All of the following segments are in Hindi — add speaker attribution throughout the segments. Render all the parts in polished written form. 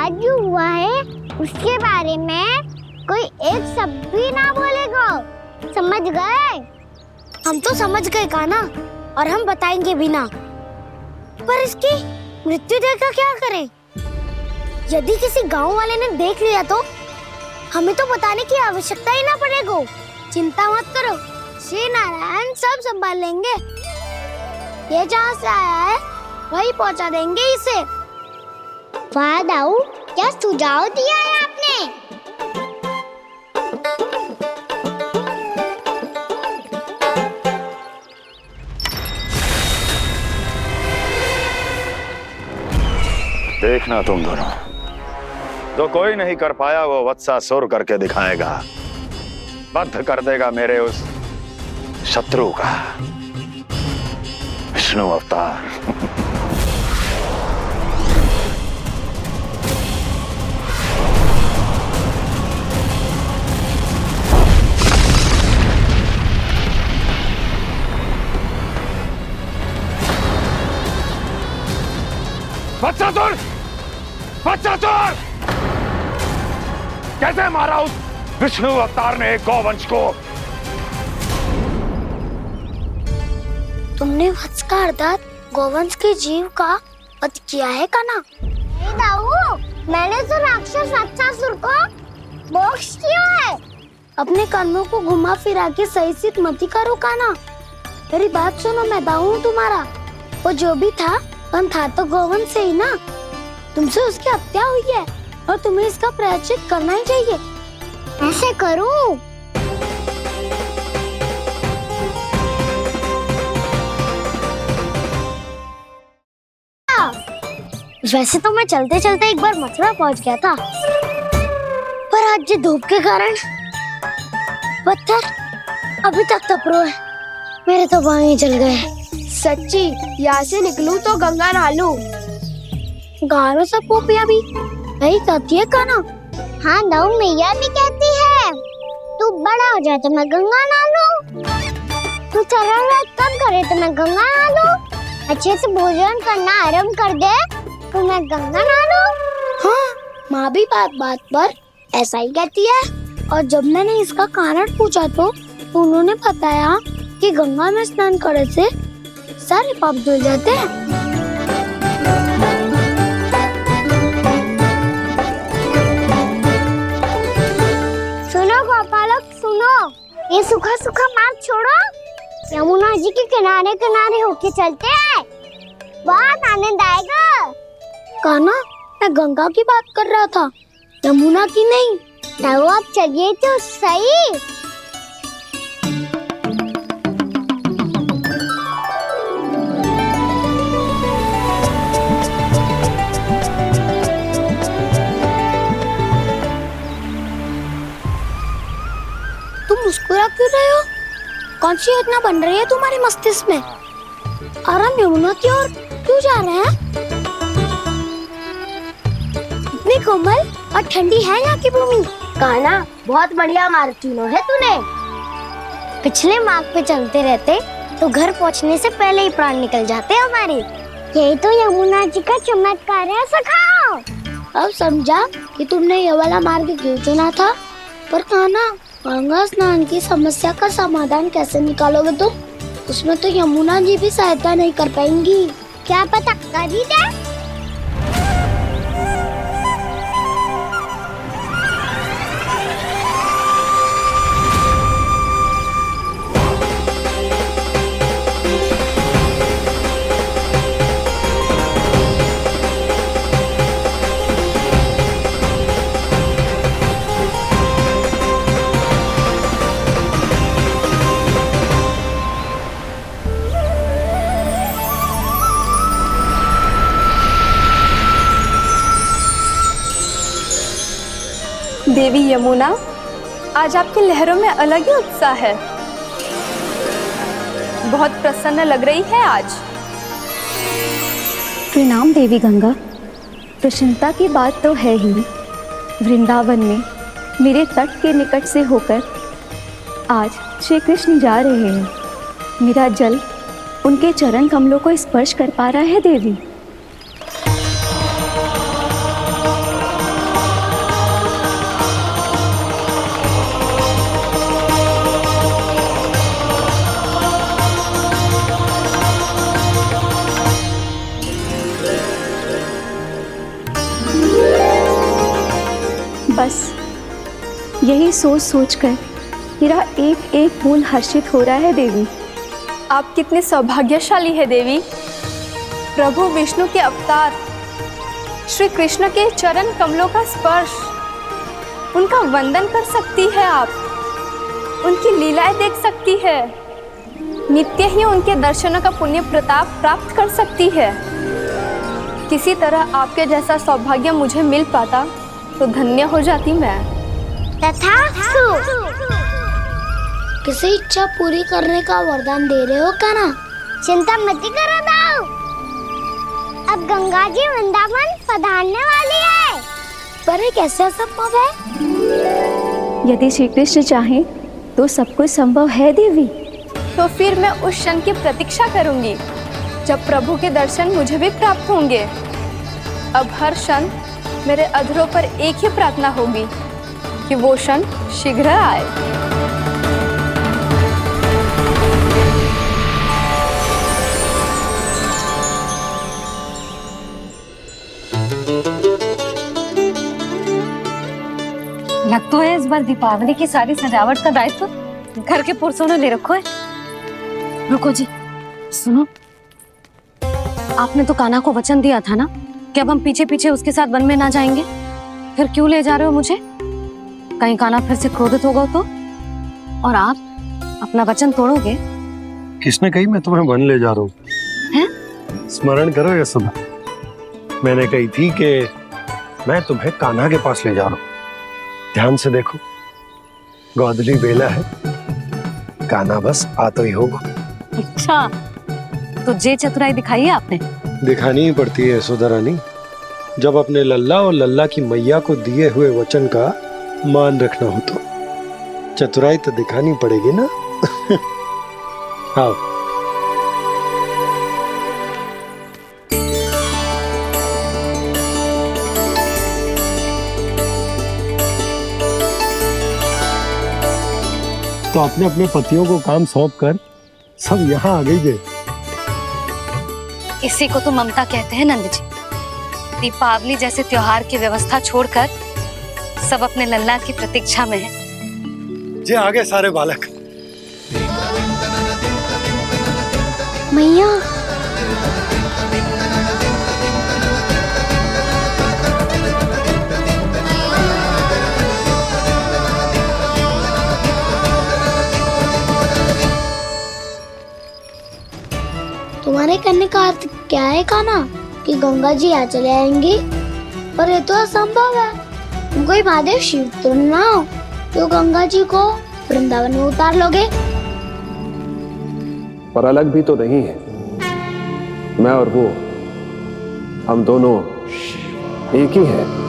Speaker 1: आज जो हुआ है उसके बारे में कोई एक शब्द भी ना बोलेगा, समझ गए?
Speaker 2: हम तो समझ गए कान्हा, और हम बताएंगे भी ना। पर इसकी मृत्यु देखकर क्या करें? यदि किसी गांव वाले ने देख लिया तो हमें तो बताने की आवश्यकता ही ना पड़ेगा। चिंता मत करो, श्री नारायण सब संभाल लेंगे। ये जहाँ से आया है वही पहुँचा देंगे इसे।
Speaker 1: वाह दाऊ, क्या सुझाव दिया है आपने।
Speaker 3: देखना तुम दोनों, जो कोई नहीं कर पाया वो वत्सासुर करके दिखाएगा, बद्ध कर देगा मेरे उस शत्रु का विष्णु अवतार। वत्सासुर! वत्सासुर! कैसे मारा उस विष्णु अवतार ने एक गौवंश को?
Speaker 2: तुमने वत्स का अर्थात गौवंश के जीव का वध किया है कान्हा?
Speaker 1: नहीं दाऊ, मैंने तो राक्षस वत्सासुर को मोक्ष किया है।
Speaker 2: अपने कर्मों को घुमा फिरा के सही सिद्ध मत करो कान्हा। मेरी बात सुनो, मैं दाऊ हूँ तुम्हारा। वो जो भी था था तो गौवंश से ही ना। तुमसे उसकी हत्या हुई है और तुम्हें इसका प्रायश्चित करना ही चाहिए।
Speaker 1: ऐसे करूं?
Speaker 2: वैसे तो मैं चलते चलते एक बार मथुरा पहुंच गया था, पर आज ये धूप के कारण पत्थर अभी तक तपरो है। मेरे तो बाएं जल गए।
Speaker 4: सच्ची, यहाँ से निकलूं तो गंगा नहा लूं।
Speaker 2: गारो सब पोपिया भी यही कहती है कान्हा।
Speaker 1: हाँ दाऊ, मैया भी कहती है तू बड़ा हो जाए तो मैं गंगा नहा लूं, तू चरण व्रत कम करे तो मैं गंगा नहा लूं, अच्छे से भोजन करना आरंभ कर दे तो मैं गंगा नहा लूं।
Speaker 2: हाँ, माँ भी बात बात पर ऐसा ही कहती है। और जब मैंने इसका कारण पूछा तो उन्होंने बताया कि गंगा में स्नान करने से सारे पाप धुल जाते हैं।
Speaker 1: सुनो गोपालक सुनो, ये सूखा सूखा मार्ग छोड़ो, यमुना जी के किनारे किनारे होके चलते हैं, बहुत आनंद आएगा।
Speaker 2: कान्हा, मैं गंगा की बात कर रहा था, यमुना की नहीं।
Speaker 1: तो आप चलिए तो सही।
Speaker 2: मुस्कुरा क्यों रहे हो? कौन सी योजना बन रही है तुम्हारे मस्तिष्क में? और हम यमुना की ओर क्यों जा रहे हैं? इतनी कोमल और ठंडी है यहाँ की भूमि।
Speaker 4: कान्हा, बहुत बढ़िया मार्ग चुना है तूने।
Speaker 2: पिछले मार्ग पे चलते रहते तो घर पहुँचने से पहले ही प्राण निकल जाते हमारे।
Speaker 1: यही तो यमुना जी का चमत्कार है सखाओ।
Speaker 2: अब समझा कि तुमने ये वाला मार्ग क्यों चुना था। पर कान्हा, गंगा स्नान की समस्या का समाधान कैसे निकालोगे तुम? उसमें तो यमुना जी भी सहायता नहीं कर पाएंगी।
Speaker 1: क्या पता कर ही दे।
Speaker 5: देवी यमुना, आज आपकी लहरों में अलग ही उत्साह है। बहुत प्रसन्न लग रही है आज।
Speaker 6: प्रणाम देवी गंगा। प्रसन्नता की बात तो है ही। वृंदावन में मेरे तट के निकट से होकर आज श्री कृष्ण जा रहे हैं। मेरा जल उनके चरण कमलों को स्पर्श कर पा रहा है देवी। बस यही सोच सोच कर मेरा एक एक खून हर्षित हो रहा है देवी।
Speaker 5: आप कितने सौभाग्यशाली है देवी। प्रभु विष्णु के अवतार श्री कृष्ण के चरण कमलों का स्पर्श, उनका वंदन कर सकती है आप, उनकी लीलाएं देख सकती है, नित्य ही उनके दर्शनों का पुण्य प्रताप प्राप्त कर सकती है। किसी तरह आपके जैसा सौभाग्य मुझे मिल पाता तो धन्य हो जाती मैं।
Speaker 1: तथास्तु।
Speaker 2: किसी इच्छा पूरी करने का वरदान दे रहे हो क्या ना?
Speaker 1: चिंता मत करो दाऊ, अब गंगा जी वृंदावन पधारने वाली है।
Speaker 2: पर ये कैसे संभव है?
Speaker 6: यदि श्री कृष्ण चाहें तो सब कुछ संभव है देवी।
Speaker 5: तो फिर मैं उस क्षण की प्रतीक्षा करूंगी जब प्रभु के दर्शन मुझे भी प्राप्त होंगे। अब हर क्षण मेरे अधरों पर एक ही प्रार्थना होगी कि वो क्षण शीघ्र आए।
Speaker 7: लग तो है इस बार दीपावली की सारी सजावट का दायित्व घर के पुरुषों ने ले रखो है। रुको जी, सुनो, आपने तो कान्हा को वचन दिया था ना कि अब हम पीछे पीछे उसके साथ वन में ना जाएंगे, फिर क्यों ले जा रहे हो मुझे? कहीं कान्हा फिर से क्रोधित होगा तो? और आप अपना वचन तोड़ोगे?
Speaker 8: किसने कही मैं तुम्हें वन ले जा रहा हूँ? स्मरण करो ये सुधा, मैंने कही थी कि मैं तुम्हें कान्हा के पास ले जा रहा हूँ। ध्यान से देखो, गोदली बेला है, कान्हा बस आ तो ही होगा।
Speaker 7: अच्छा, तो जे चतुराई दिखाई है आपने?
Speaker 8: दिखानी ही पड़ती है सुधा रानी, जब अपने लल्ला और लल्ला की मैया को दिए हुए वचन का मान रखना हो तो चतुराई तो दिखानी पड़ेगी ना। आओ। तो अपने अपने पतियों को काम सौंप कर सब यहाँ आ गई थे।
Speaker 7: इसी को तो ममता कहते हैं नंद जी। दीपावली जैसे त्योहार की व्यवस्था छोड़कर सब अपने लल्ला की प्रतीक्षा में हैं।
Speaker 8: जे आगे सारे बालक।
Speaker 2: मैया, तुम्हारे कहने का अर्थ क्या है कान्हा? कि गंगा जी यहाँ चले आएंगे? पर ये तो असंभव है। तुम कोई महादेव शिव तो ना हो तो गंगा जी को वृंदावन में उतार लोगे?
Speaker 9: पर अलग भी तो नहीं है, मैं और वो, हम दोनों एक ही हैं।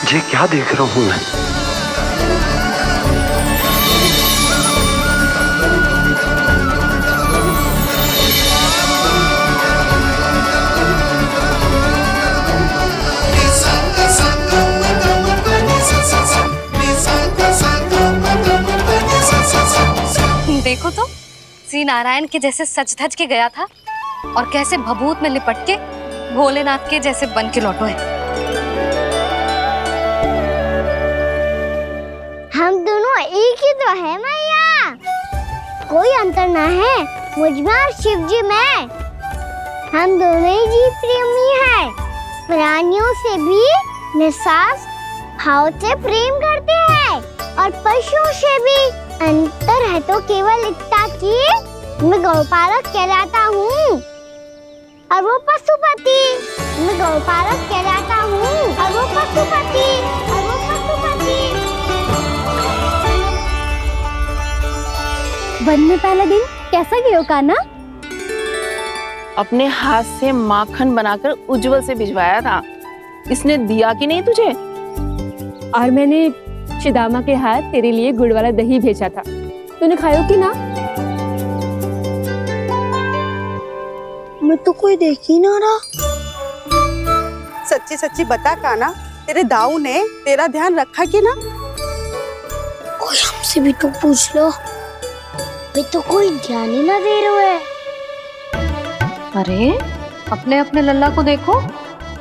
Speaker 8: ये क्या देख रहा हूँ मैं?
Speaker 7: देखो तो, श्री नारायण के जैसे सज धज के गया था और कैसे भभूत में लिपट के भोलेनाथ के जैसे बन के लौटो है।
Speaker 1: हम दोनों एक ही तो है मैया, कोई अंतर ना है मुझ में और शिव जी में। हम दोनों ही जीव प्रेमी हैं, प्राणियों से भी निस्वार्थ भाव से प्रेम करते हैं और पशुओं से भी। अंतर है तो केवल इतना कि मैं गौपालक कहलाता हूँ और वो पशुपति। मैं गौपालक कहलाता हूँ और वो वो पशुपति, और वो पशुपति।
Speaker 6: वन में पहला दिन कैसा गया कान्हा?
Speaker 10: अपने हाथ से माखन बनाकर उज्जवल से भिजवाया था। इसने दिया कि नहीं तुझे?
Speaker 6: और मैंने शिदामा के हाथ तेरे लिए गुड़ वाला दही भेजा था, तूने खाया कि ना?
Speaker 4: मैं तो कोई देख ही ना रहा।
Speaker 11: सच्ची सच्ची बता कान्हा, तेरे दाऊ ने तेरा ध्यान रखा कि ना?
Speaker 2: कोई हमसे भी तो पूछ लो। वे तो कोई ध्यान ही ना दे रहे हैं।
Speaker 7: अरे अपने अपने लल्ला को देखो,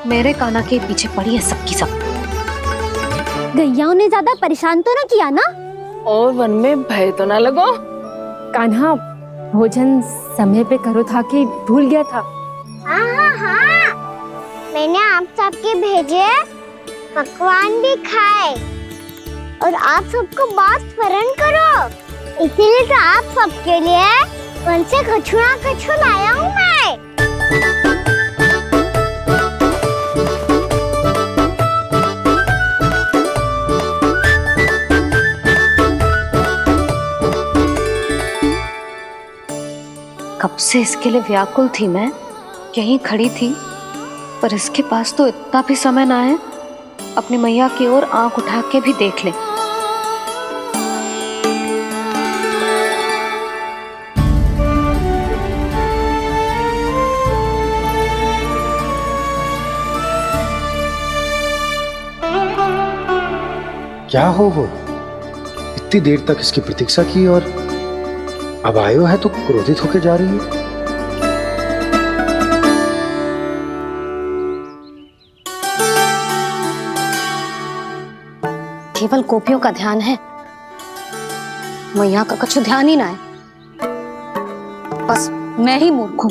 Speaker 7: मेरे कान्हा के पीछे पड़ी है सबकी सब।
Speaker 6: गैयाओं ने ज्यादा परेशान तो ना किया ना?
Speaker 10: और वन में भय तो ना लगो।
Speaker 6: कान्हा भोजन समय पे करो था कि भूल गया था?
Speaker 1: हाँ, मैंने आप सबके भेजे पकवान भी खाए और आप सबको बात स्मरण करो, इसीलिए तो आप सबके लिए वन से कछु लाया हूँ मैं।
Speaker 7: कब से इसके लिए व्याकुल थी मैं, यहीं खड़ी थी, पर इसके पास तो इतना भी समय ना है अपनी मैया की ओर आंख उठा के भी देख ले।
Speaker 8: क्या हो इतनी देर तक इसकी प्रतीक्षा की और अब आयो है तो क्रोधित होकर जा रही है।
Speaker 7: केवल गोपियों का ध्यान है, मैया का कुछ ध्यान ही ना है। बस मैं ही मूर्ख हूं,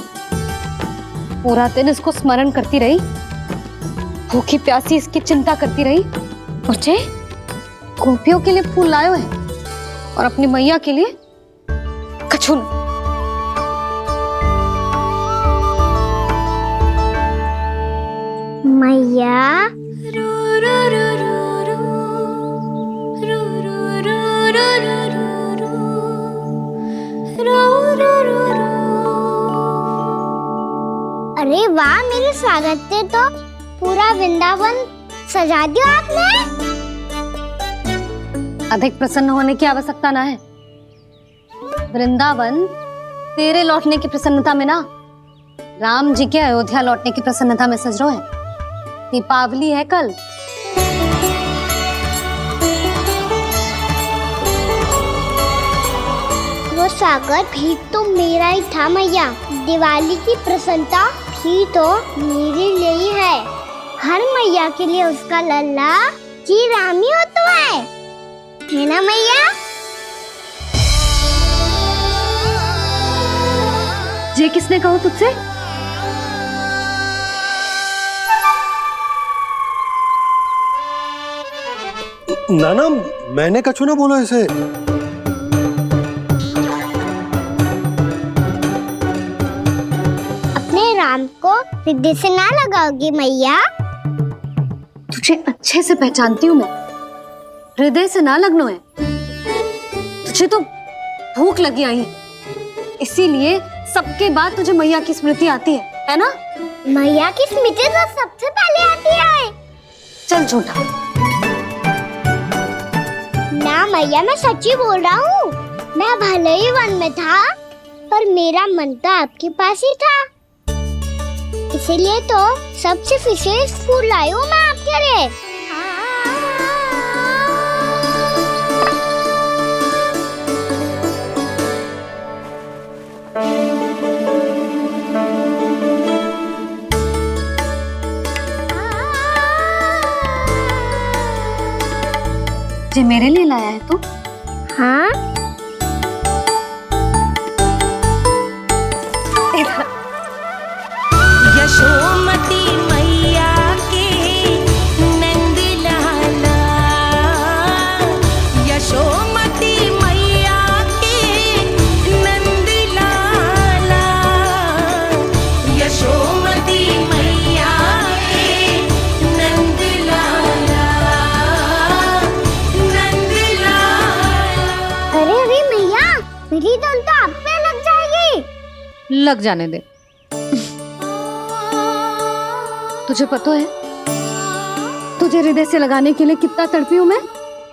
Speaker 7: पूरा दिन इसको स्मरण करती रही, भूखी प्यासी इसकी चिंता करती रही, और जे गोपियों के लिए फूल लायो है और अपनी मैया के लिए कछु।
Speaker 1: मैया अरे वाह, मेरे स्वागत से तो पूरा वृंदावन सजा दिया आपने।
Speaker 7: अधिक प्रसन्न होने की आवश्यकता ना है। वृंदावन तेरे लौटने की प्रसन्नता में ना, राम जी के अयोध्या लौटने की प्रसन्नता में सज रहे हैं। दीपावली है कल।
Speaker 1: वो स्वागत भी तो मेरा ही था मैया। दिवाली की प्रसन्नता भी तो मेरे लिए ही है। हर मैया के लिए उसका लल्ला जी राम ही होता है ना मैया?
Speaker 7: ये किसने कहा तुझसे?
Speaker 8: नाना, मैंने कछु ना बोला इसे।
Speaker 1: अपने राम को सिद्धि से ना लगाओगी मैया?
Speaker 7: तुझे अच्छे से पहचानती हूँ मैं, हृदय से ना लगनो है। तुझे तो भूख लगी आई, इसीलिए सबके बाद तुझे मैया की स्मृति आती है ना?
Speaker 1: मैया की स्मृति तो सबसे पहले आती है।
Speaker 7: चल झूठा।
Speaker 1: ना मैया, मैं सच्ची बोल रहा हूँ। मैं भले ही वन में था, पर मेरा मन तो आपके पास ही था। इसीलिए तो सबसे विशेष फूल लाई हूँ मैं आपके लिए।
Speaker 7: ये मेरे लिए लाया है तू?
Speaker 1: हाँ,
Speaker 12: यशोमती मैया के नंद लाला, यशोमती मैया के नंद लाला, यशोमती मैया के नंद लाला।
Speaker 7: लग जाने दे। तुझे पता है तुझे हृदय से लगाने के लिए कितना तड़पी हूँ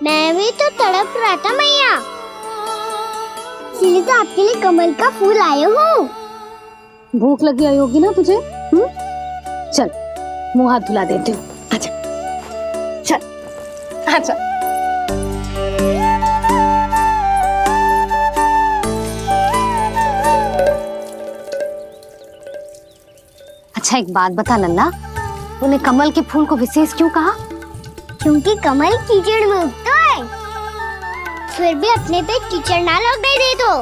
Speaker 1: मैं भी तो तड़प रहा था मैया, इसलिए तो आपके लिए कमल का फूल आया हूँ।
Speaker 7: भूख लगी आई होगी ना तुझे? चल मुंह हाथ धुला देती हूँ। आजा चल आजा। अच्छा एक बात बता लल्ला, तूने कमल के फूल को विशेष क्यों कहा?
Speaker 1: क्योंकि कमल कीचड़ में उगता है, फिर भी अपने पे कीचड़ ना लगने दे दो,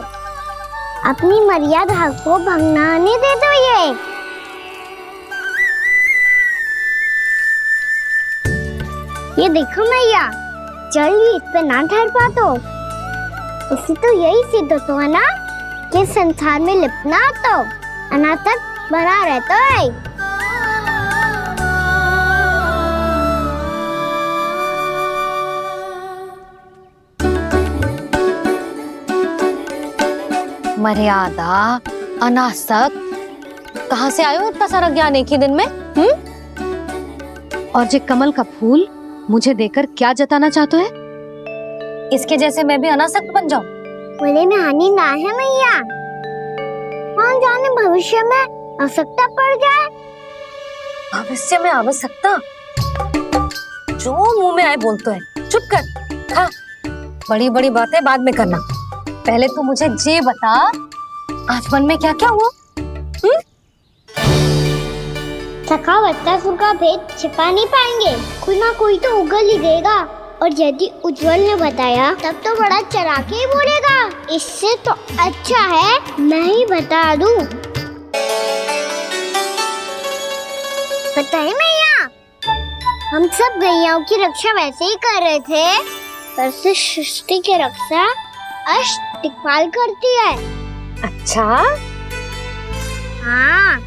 Speaker 1: अपनी मर्यादा को भंगना नहीं दे दो। ये देखो मैया, जल भी इस पे ना ठहर पा तो इससे तो यही सिद्ध होता है ना कि संसार में लिपना तो अनाथ तक बना रहता है।
Speaker 7: मर्यादा, अनासक्त, कहाँ से आयो इतना सारा ज्ञान एक ही दिन में? और जे कमल का फूल मुझे देकर क्या जताना चाहते है? इसके जैसे मैं भी अनासक्त बन जाऊं?
Speaker 1: बोले में हानि ना है मैया, कौन जाने भविष्य में आवश्यकता पड़ जाए।
Speaker 7: भविष्य में आवश्यकता? जो मुंह में आए बोलते है, चुप कर। हाँ, बड़ी बड़ी बातें बाद में करना, पहले तू मुझे ये बता आज मन में क्या क्या हुआ?
Speaker 1: सखावत्तासुर का भेद छिपा नहीं पाएंगे, कोई ना कोई तो उगल ही देगा, और यदि उज्जवल ने बताया तब तो बड़ा चढ़ा के ही बोलेगा। इससे तो अच्छा है मैं ही बता दूं। पता है मैया, हम सब गैयाओं की रक्षा वैसे ही कर रहे थे, पर से सृष्टि की रक्षा अष्ट दिक्पाल करती है।
Speaker 7: अच्छा?
Speaker 1: हाँ,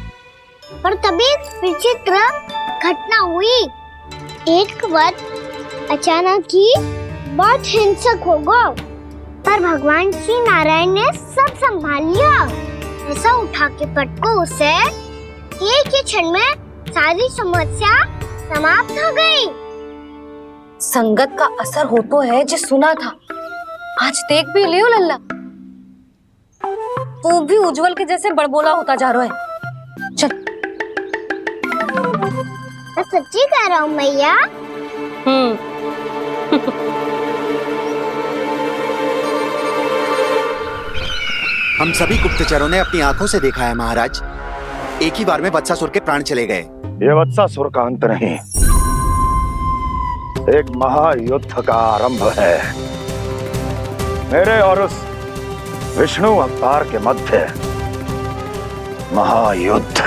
Speaker 1: पर तभी विचित्र घटना हुई। एक वक्त अचानक ही बहुत हिंसक हो गया, पर भगवान श्री नारायण ने सब संभाल लिया। ऐसा उठा के पटको उसे, एक ही क्षण में सारी समस्या समाप्त हो गई।
Speaker 7: संगत का असर हो तो है जो सुना था, आज देख भी लियो लल्ला, तू भी उज्जवल के जैसे बड़बोला होता जा रहा है। चल।
Speaker 1: मैं सच्ची कह रहा हूँ मैया।
Speaker 13: हम सभी गुप्तचरों ने अपनी आंखों से देखा है महाराज, एक ही बार में वत्सासुर के प्राण चले गए।
Speaker 3: ये वत्सासुर का अंत नहीं, एक महायुद्ध का आरंभ है, मेरे और उस विष्णु अवतार के मध्य महायुद्ध।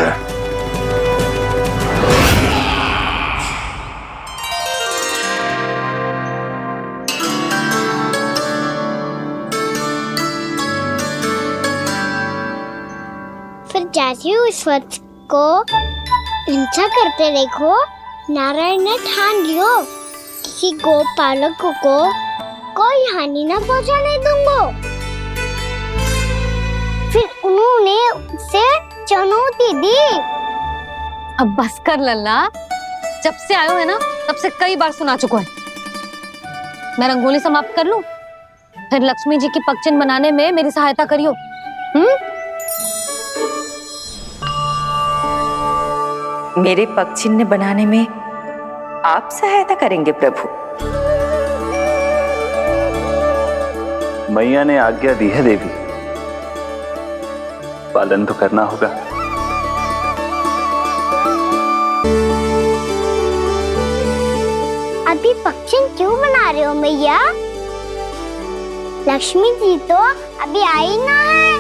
Speaker 1: फिर जैसे ही उस वक्त को हिंसा करते देखो, नारायण ने ठान लियो किसी गोपालक को कोई हानि न पहुंचाने दूंगा। फिर उन्होंने उसे चुनौती दी।
Speaker 7: अब बस कर लल्ला, जब से आयो है ना तब से कई बार सुना चुका है। मैं रंगोली समाप्त कर लूं, फिर लक्ष्मी जी की पगचिन बनाने में मेरी सहायता करियो।
Speaker 14: मेरे पगचिन्ह बनाने में आप सहायता करेंगे प्रभु?
Speaker 15: मैया ने आज्ञा दी है देवी, पालन तो करना होगा।
Speaker 1: अभी पगचिन क्यों बना रहे हो मैया? लक्ष्मी जी तो अभी आई ना है।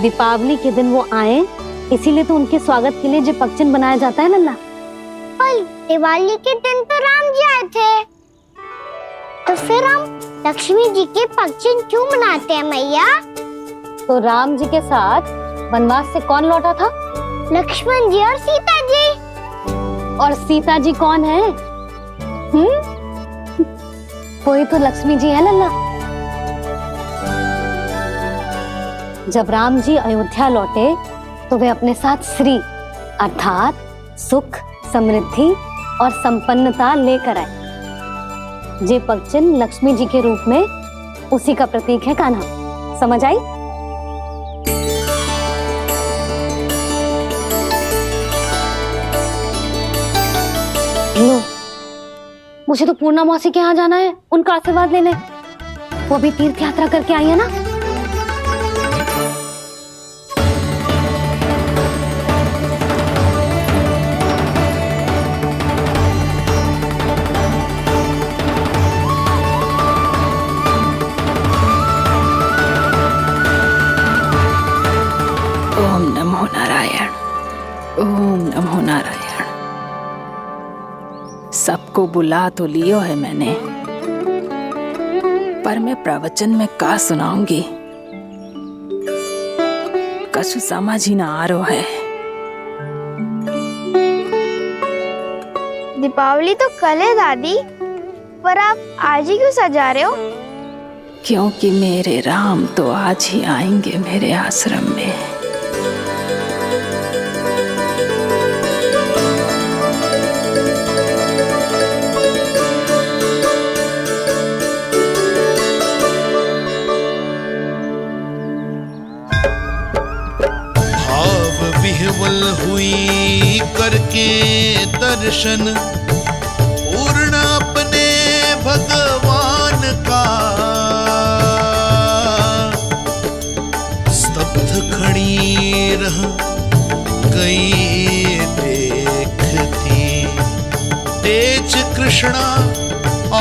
Speaker 7: दीपावली के दिन वो आए, इसीलिए तो उनके स्वागत के लिए जो पगचिन बनाया जाता है लल्ला।
Speaker 1: पर दिवाली के दिन तो राम जी आए थे, तो फिर हम लक्ष्मी जी के पगचिन क्यों मनाते हैं मैया?
Speaker 7: तो राम जी के साथ वनवास से कौन लौटा था?
Speaker 1: लक्ष्मण जी और सीता जी।
Speaker 7: और सीता जी कौन है? वही तो लक्ष्मी जी है लल्ला। जब राम जी अयोध्या लौटे तो वे अपने साथ श्री अर्थात सुख, समृद्धि और संपन्नता लेकर आए। जे पग चिन्ह लक्ष्मी जी के रूप में उसी का प्रतीक है कान्हा। समझ आई? लो, मुझे तो पूर्णा मौसी के यहाँ जाना है, उनका आशीर्वाद लेने। वो अभी तीर्थ यात्रा करके आई है ना।
Speaker 10: ओम नमो नारायण, ओम नमो नारायण। सबको बुला तो लियो है मैंने, पर मैं प्रवचन में का सुनाऊंगी, कछु समझ ही ना आ रहा है।
Speaker 4: दीपावली तो कल है दादी, पर आप आज ही क्यों सजा रहे हो?
Speaker 10: क्योंकि मेरे राम तो आज ही आएंगे मेरे आश्रम में।
Speaker 16: विह्वल हुई करके दर्शन, पूर्ण अपने भगवान का, स्तब्ध खड़ी रह गई देखती, तेज कृष्णा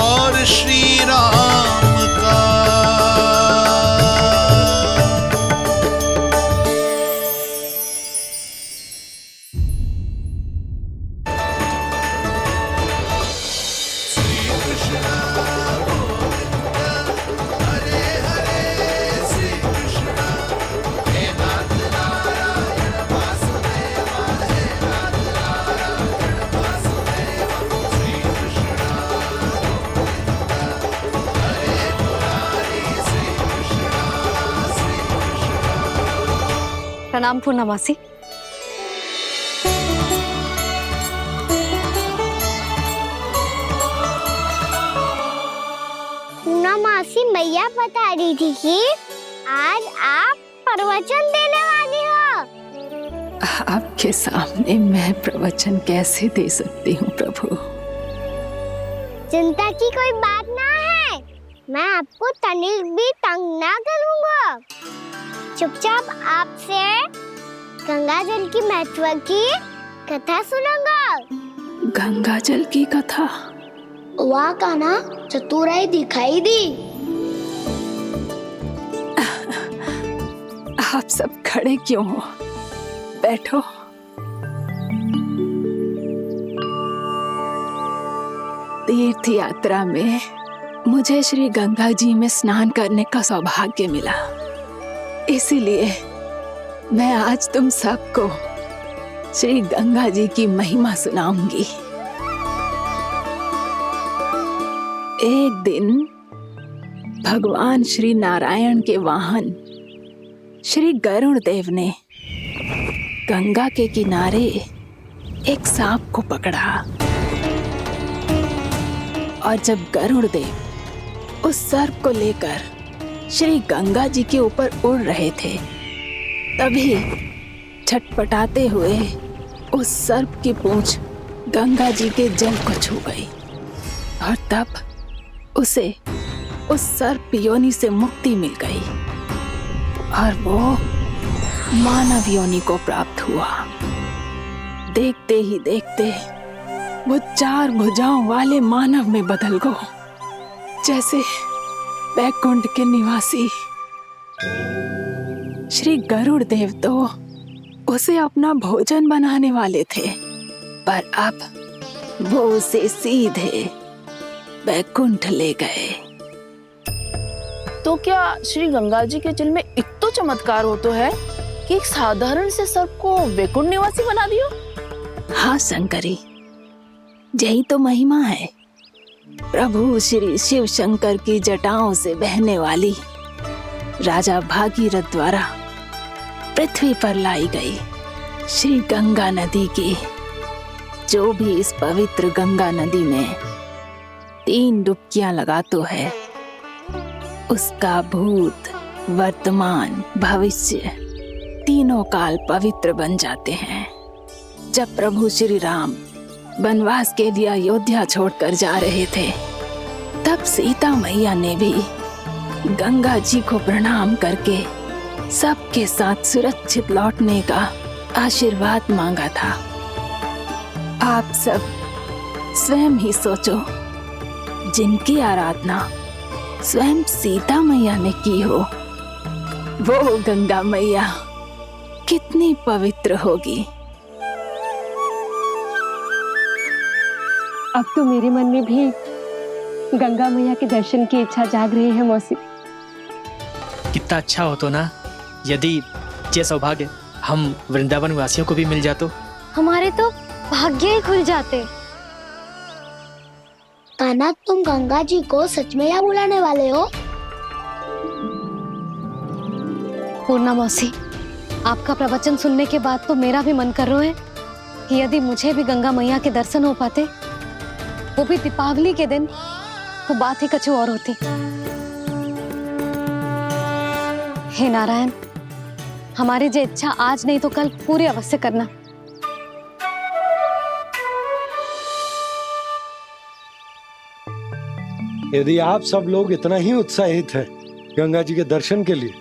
Speaker 16: और श्री राम का।
Speaker 7: प्रणाम पूर्णा मौसी।
Speaker 1: पूर्णा मासी मैया बता रही थी कि आज आप प्रवचन देने वाली हो।
Speaker 10: आपके सामने मैं प्रवचन कैसे दे सकती हूँ प्रभु?
Speaker 1: चिंता की कोई बात ना है, मैं आपको तनिक भी तंग ना करूँगा। चुपचाप आपसे गंगा जल की महत्व की कथा सुनूंगा।
Speaker 10: गंगा जल की कथा?
Speaker 4: वाह कान्हा, चतुराई दिखाई दी।
Speaker 10: आप सब खड़े क्यों हो? बैठो। तीर्थ यात्रा में मुझे श्री गंगा जी में स्नान करने का सौभाग्य मिला, इसीलिए मैं आज तुम सबको श्री गंगा जी की महिमा सुनाऊंगी। एक दिन भगवान श्री नारायण के वाहन श्री गरुड़ देव ने गंगा के किनारे एक सांप को पकड़ा, और जब गरुड़ देव उस सर्प को लेकर श्री गंगा जी के ऊपर उड़ रहे थे, तभी छटपटाते हुए उस सर्प की पूंछ गंगा जी के जल को छू गई, और तब उसे उस सर्प योनि से मुक्ति मिल गई और वो मानव योनि को प्राप्त हुआ। देखते ही देखते वो 4 भुजाओं वाले मानव में बदल गया, जैसे बैकुंठ के निवासी। श्री गरुड़ देव तो उसे अपना भोजन बनाने वाले थे, पर अब वो उसे सीधे बैकुंठ ले गए। तो क्या श्री गंगा जी के जल में इतना चमत्कार हो तो है कि एक साधारण से सर्प को वैकुंठ निवासी बना दियो?
Speaker 12: हाँ शंकरी, यही तो महिमा है। प्रभु श्री शिव शंकर की जटाओं से बहने वाली राजा भागीरथ द्वारा पृथ्वी पर लाई गई श्री गंगा नदी की। जो भी इस पवित्र गंगा नदी में 3 डुबकियां लगातो है, उसका भूत, वर्तमान, भविष्य तीनों काल पवित्र बन जाते हैं। जब प्रभु श्री राम वनवास के लिए अयोध्या छोड़कर जा रहे थे, तब सीता मैया ने भी गंगा जी को प्रणाम करके सबके साथ सुरक्षित लौटने का आशीर्वाद मांगा था। आप सब स्वयं ही सोचो, जिनकी आराधना स्वयं सीता मैया ने की हो, वो गंगा मैया कितनी पवित्र होगी।
Speaker 6: अब तो मेरे मन में भी गंगा मैया के दर्शन की इच्छा जाग रही है मौसी।
Speaker 17: कितना अच्छा हो तो ना यदि ये सौभाग्य हम वृंदावन वासियों को भी मिल जातो।
Speaker 2: हमारे तो भाग्य ही खुल जाते।
Speaker 1: कान्हा, तुम गंगा जी को सच में यहाँ बुलाने वाले हो?
Speaker 7: पूर्णा मौसी, आपका प्रवचन सुनने के बाद तो मेरा भी मन कर रहा है कि यदि मुझे भी गंगा मैया के दर्शन हो पाते, वो भी दीपावली के दिन, तो बात ही कुछ और होती। हे नारायण, हमारी जो इच्छा आज नहीं तो कल पूरी अवश्य करना।
Speaker 8: यदि आप सब लोग इतना ही उत्साहित हैं गंगा जी के दर्शन के लिए,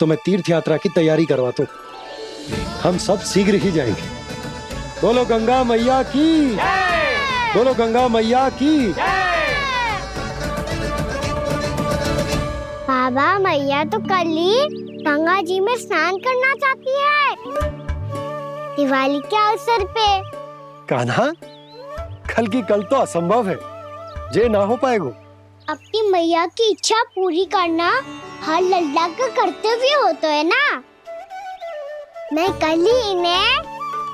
Speaker 8: तो मैं तीर्थ यात्रा की तैयारी करवाता हूँ। हम सब शीघ्र ही जाएंगे। बोलो गंगा मैया की, बोलो गंगा मैया की।
Speaker 1: बाबा, मैया तो कल ही गंगा जी में स्नान करना चाहती है, दिवाली के अवसर पे।
Speaker 8: कान्हा, कल की कल तो असंभव है, जे ना हो पाएगा।
Speaker 1: अपनी मैया की इच्छा पूरी करना हर लल्ला का कर्तव्य होता है ना। मैं कल ही इन्हें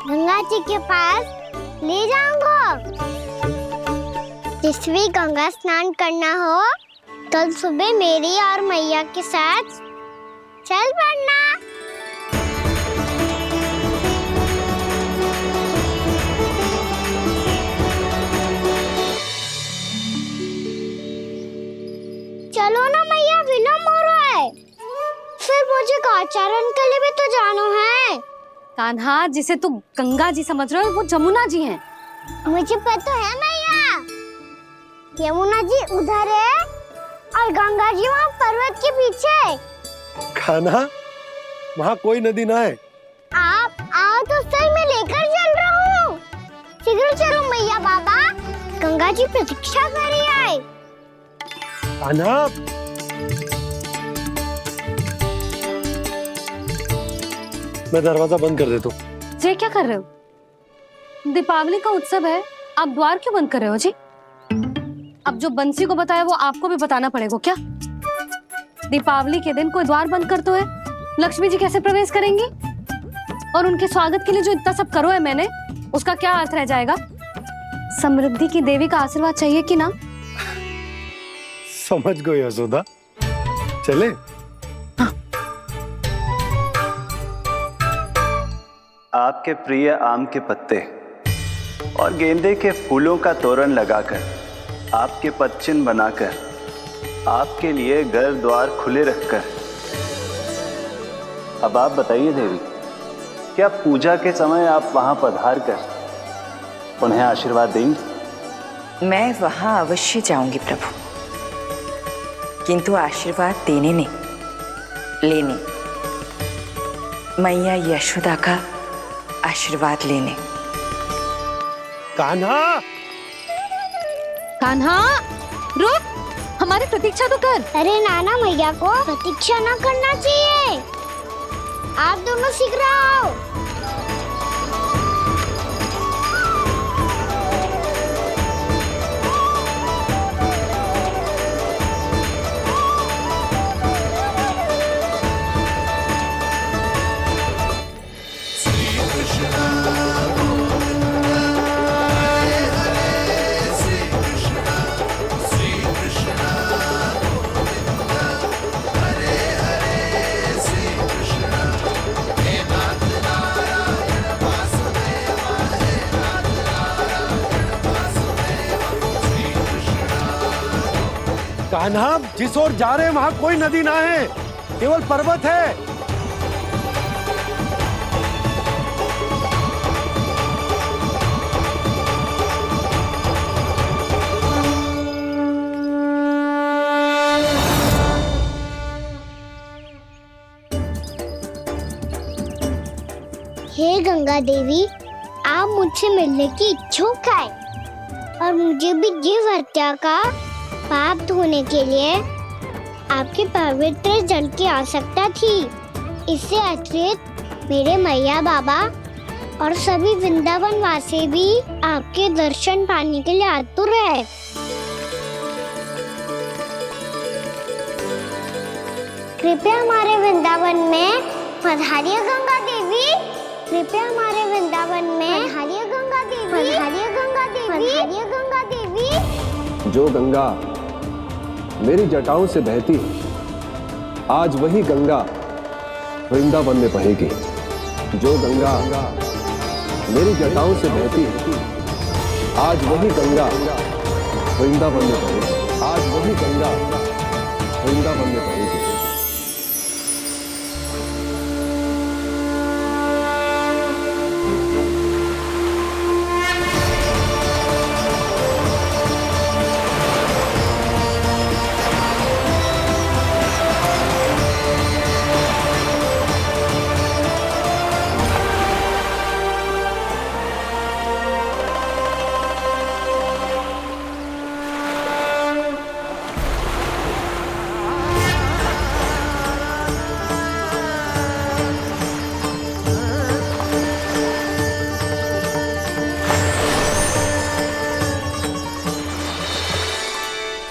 Speaker 1: गंगा जी के पास ले जाऊंगा। जिस भी गंगा स्नान करना हो, कल सुबह मेरी और मैया के साथ चल पड़ना। चलो ना मैया, विलम्ब हो रहा है। फिर मुझे गौचारण के लिए भी तो जाना है।
Speaker 7: कान्हा, जिसे तू गंगा जी समझ रहे हो, वो जमुना जी हैं।
Speaker 1: मुझे पता है मैया, यमुना जी उधर है और गंगा जी वहाँ पर्वत के पीछे।
Speaker 8: कान्हा, वहाँ कोई नदी ना है।
Speaker 1: आप आओ तो सही, मैं लेकर चल रहा हूँ। शीघ्र चलो मैया। बाबा, गंगा जी प्रतीक्षा कर रही है।
Speaker 8: कान्हा, मैं दरवाजा बंद कर देता हूँ।
Speaker 7: ये क्या कर रहे हो? दीपावली का उत्सव है, आप द्वार क्यों बंद कर रहे हो जी? अब जो बंसी को बताया वो आपको भी बताना पड़ेगा क्या? दीपावली के दिन कोई द्वार बंद कर तो है, लक्ष्मी जी कैसे प्रवेश करेंगी? और उनके स्वागत के लिए जो इतना सब करो है मैंने, उसका क्या अर्थ रह जाएगा? समृद्धि की देवी का आशीर्वाद चाहिए कि ना?
Speaker 8: समझ गई यशोदा, चले।
Speaker 15: आपके प्रिय आम के पत्ते और गेंदे के फूलों का तोरण लगाकर, आपके पदचिन्ह बनाकर, आपके लिए घर द्वार खुले रखकर, अब आप बताइए देवी, क्या पूजा के समय आप वहां पधार कर उन्हें आशीर्वाद देंगी?
Speaker 14: मैं वहां अवश्य जाऊंगी प्रभु, किंतु आशीर्वाद देने नहीं, लेने, मैया यशोदा का आशीर्वाद लेने।
Speaker 8: कान्हा,
Speaker 7: कान्हा, रुक, हमारी प्रतीक्षा तो कर।
Speaker 1: अरे नाना, मैया को प्रतीक्षा ना करना चाहिए। आप दोनों शीघ्र आओ।
Speaker 8: कान्हा, जिस ओर जा रहे हैं वहां कोई नदी ना है, केवल पर्वत है।
Speaker 1: हे गंगा देवी, आप मुझसे मिलने की इच्छुक है और मुझे भी जीव हत्या का पाप धोने के लिए आपके पवित्र जल की आवश्यकता थी। इससे अतिरिक्त मेरे मैया बाबा और सभी वृंदावन वासी भी आपके दर्शन पाने के लिए आतुर है। कृपया हमारे वृंदावन में पधारिए गंगा देवी। कृपया हमारे वृंदावन में पधारिए गंगा देवी। पधारिए गंगा देवी। पधारिए गंगा देवी।
Speaker 9: जो गंगा मेरी जटाओं से बहती है, आज वही गंगा वृंदावन में बहेगी। जो गंगा मेरी जटाओं से बहती है, आज वही गंगा वृंदावन में बहेगी। आज वही गंगा वृंदावन में बहेगी।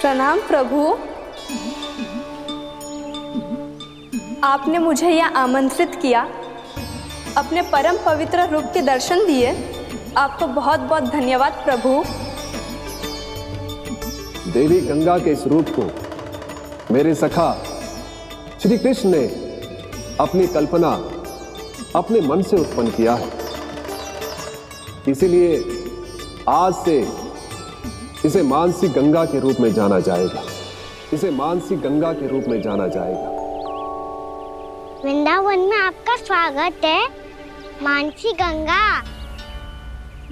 Speaker 5: प्रणाम प्रभु। आपने मुझे यह आमंत्रित किया, अपने परम पवित्र रूप के दर्शन दिए। आपको बहुत बहुत धन्यवाद प्रभु।
Speaker 9: देवी गंगा के इस रूप को मेरे सखा श्री कृष्ण ने अपनी कल्पना अपने मन से उत्पन्न किया है। इसीलिए आज से इसे मानसी गंगा के रूप में जाना जाएगा। इसे मानसी गंगा के रूप में जाना जाएगा।
Speaker 1: वृंदावन में आपका स्वागत है मानसी गंगा।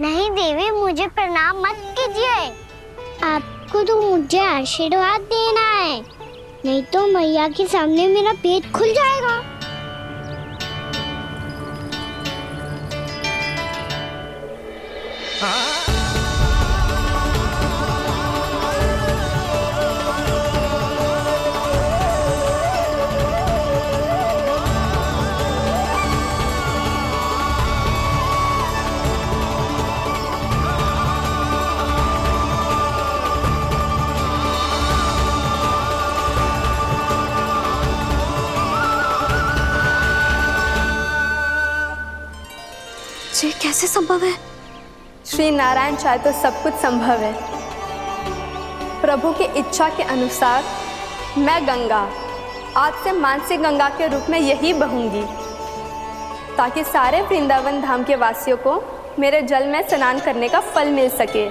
Speaker 1: नहीं देवी, मुझे प्रणाम मत कीजिए। आपको तो मुझे आशीर्वाद देना है, नहीं तो मैया के सामने मेरा पेट खुल जाएगा।
Speaker 5: ये कैसे संभव है? श्री नारायण चाहे तो सब कुछ संभव है। प्रभु की इच्छा के अनुसार मैं गंगा आज से मानसी गंगा के रूप में यही बहूंगी, ताकि सारे वृंदावन धाम के वासियों को मेरे जल में स्नान करने का फल मिल सके।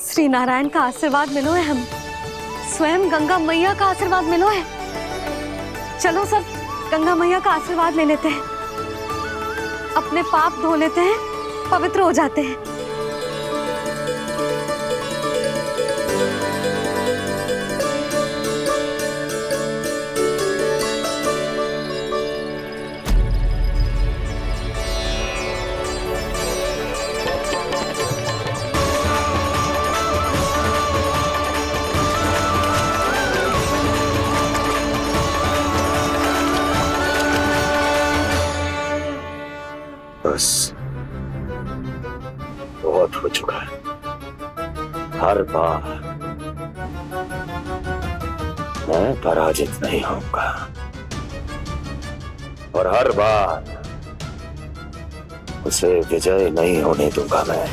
Speaker 7: श्री नारायण का आशीर्वाद मिलो है, हम स्वयं गंगा मैया का आशीर्वाद मिलो है। चलो सब गंगा मैया का आशीर्वाद ले लेते हैं, अपने पाप धो लेते हैं, पवित्र हो जाते हैं।
Speaker 3: बस बहुत हो चुका है। हर बार मैं पराजित नहीं होऊंगा और हर बार उसे विजय नहीं होने दूंगा मैं।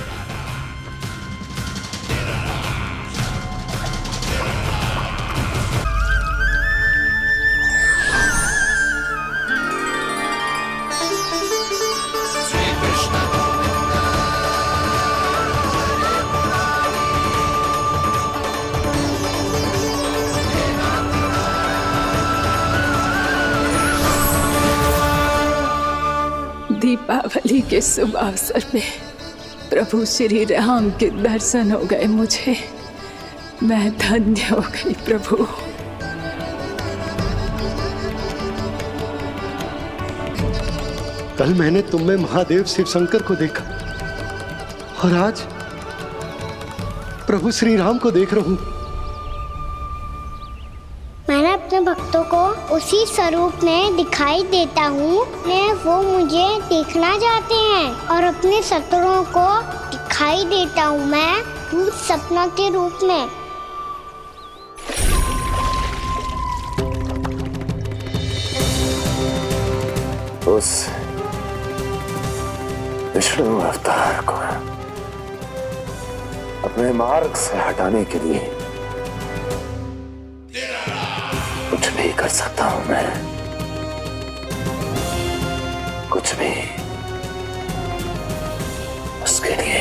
Speaker 12: दीपावली के शुभ अवसर पे प्रभु श्री राम के दर्शन हो गए मुझे। मैं धन्य हो गई प्रभु।
Speaker 8: कल मैंने तुम में महादेव शिव शंकर को देखा और आज प्रभु श्री राम को देख रहा हूं।
Speaker 1: मैंने अपने भक्तों को उसी स्वरूप में दिखाई देता हूँ वो मुझे देखना चाहते हैं और अपने शत्रुओं को दिखाई देता हूँ मैं भूत सपना के रूप में।
Speaker 18: उस विष्णु अवतार को अपने मार्ग से हटाने के लिए कुछ भी कर सकता हूं मैं, कुछ भी। उसके लिए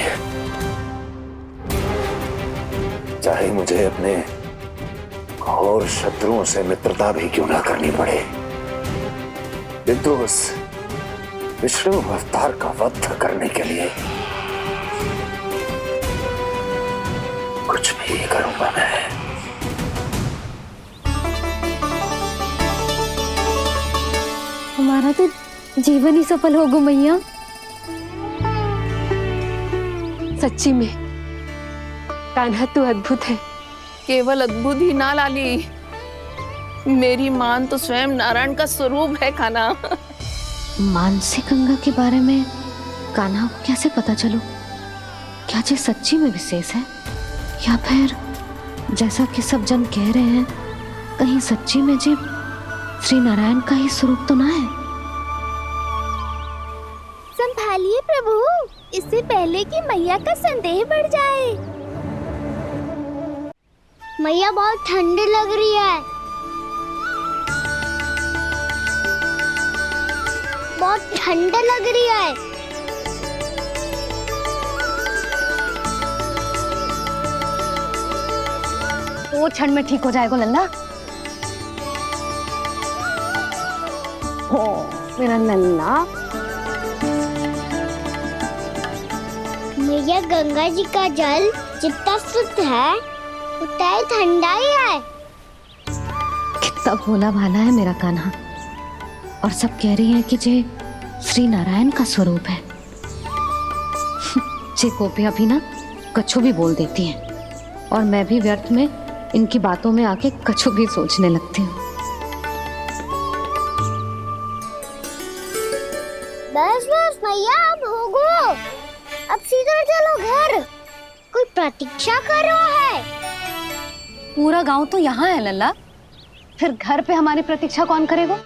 Speaker 18: चाहे मुझे अपने घोर शत्रुओं से मित्रता भी क्यों ना करनी पड़े, किंतु उस विष्णु अवतार का वध करने के लिए कुछ भी करूंगा मैं।
Speaker 7: हमारा तो जीवन ही सफल होगा मैया।
Speaker 10: सच्ची में कान्हा तू अद्भुत है। केवल अद्भुत ही ना लाली, मेरी मान तो स्वयं नारायण का स्वरूप है कान्हा।
Speaker 7: मानसी गंगा के बारे में कान्हा को कैसे पता चलो? क्या ये सच्ची में विशेष है या फिर जैसा कि सब जन कह रहे हैं कहीं सच्ची में जी श्री नारायण का ही स्वरूप तो ना है?
Speaker 2: संभालिए प्रभु, इससे पहले कि मैया का संदेह बढ़ जाए।
Speaker 1: मैया बहुत ठंडी लग रही है, बहुत ठंड लग रही है।
Speaker 7: वो क्षण में ठीक हो जाएगा लल्ला। हो मेरा लल्ला।
Speaker 1: मैया गंगा जी का जल जितना शुद्ध है उतना ही ठंडा ही है।
Speaker 7: कितना भोला भाला है मेरा कान्हा। और सब कह रही हैं कि जे श्री नारायण का स्वरूप है। जे गोपियां भी ना कछु भी बोल देती हैं और मैं भी व्यर्थ में इनकी बातों में आके कछु भी सोचने लगती हूँ।
Speaker 1: बस बस मैया, अब होगो, अब सीधा चलो घर। कोई प्रतीक्षा कर रहा है।
Speaker 7: पूरा गांव तो यहाँ है लल्ला, फिर घर पे हमारी प्रतीक्षा कौन करेगा?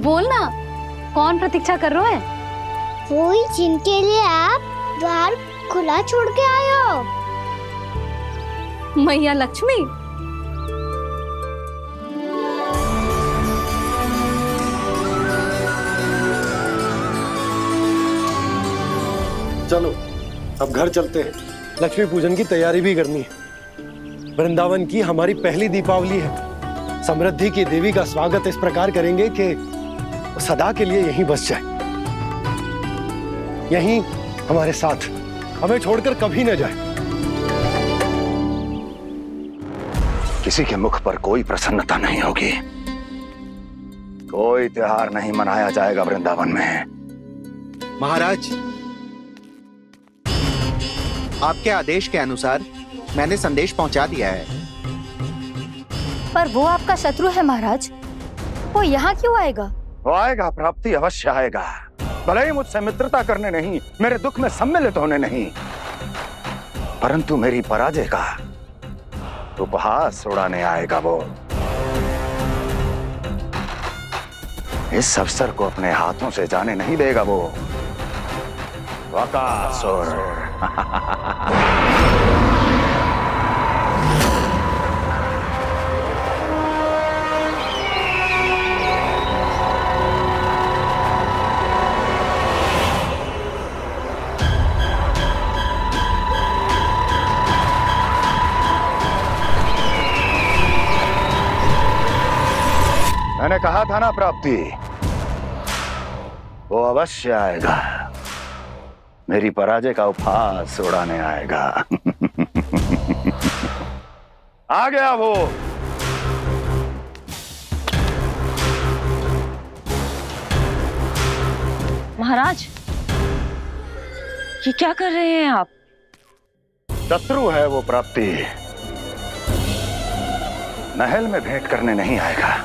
Speaker 7: बोलना, कौन प्रतीक्षा कर रहे हैं?
Speaker 1: वही जिनके लिए आप द्वार खुला छोड़ के आए हो।
Speaker 7: मैया लक्ष्मी।
Speaker 8: चलो अब घर चलते हैं। लक्ष्मी पूजन की तैयारी भी करनी है। वृंदावन की हमारी पहली दीपावली है। समृद्धि की देवी का स्वागत इस प्रकार करेंगे कि सदा के लिए यहीं बस जाए, यहीं हमारे साथ, हमें छोड़कर कभी न जाए।
Speaker 3: किसी के मुख पर कोई प्रसन्नता नहीं होगी, कोई त्योहार नहीं मनाया जाएगा वृंदावन में।
Speaker 13: महाराज, आपके आदेश के अनुसार मैंने संदेश पहुंचा दिया है।
Speaker 6: पर वो आपका शत्रु है महाराज, वो यहाँ क्यों आएगा?
Speaker 3: वो आएगा, प्राप्ति अवश्य आएगा। भले ही मुझसे मित्रता करने नहीं, मेरे दुख में सम्मिलित होने नहीं, परंतु मेरी पराजय का उपहास उड़ाने आएगा वो। इस अवसर को अपने हाथों से जाने नहीं देगा वो बकासुर। मैंने कहा था ना प्राप्ति, वो अवश्य आएगा, मेरी पराजय का उपहास उड़ाने आएगा। आ गया वो।
Speaker 14: महाराज, ये क्या कर रहे हैं आप?
Speaker 3: शत्रु है वो प्राप्ति, महल में भेंट करने नहीं आएगा।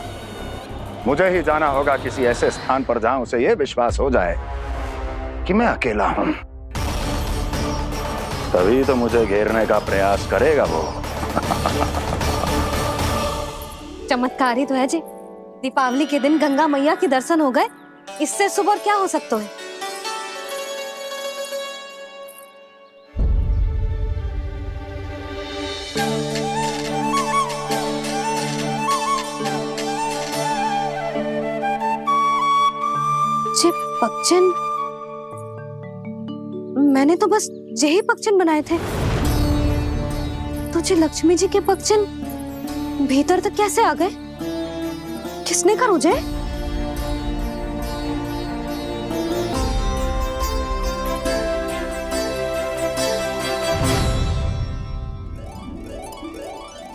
Speaker 3: मुझे ही जाना होगा किसी ऐसे स्थान पर जहां उसे यह विश्वास हो जाए कि मैं अकेला हूं, तभी तो मुझे घेरने का प्रयास करेगा वो।
Speaker 7: चमत्कार ही तो है जी, दीपावली के दिन गंगा मैया के दर्शन हो गए, इससे शुभ और क्या हो सकता है। पक्षन, मैंने तो बस यही पक्षन बनाए थे। तुझे लक्ष्मी जी के पक्षन भीतर तक कैसे आ गए? किसने कर मुझे?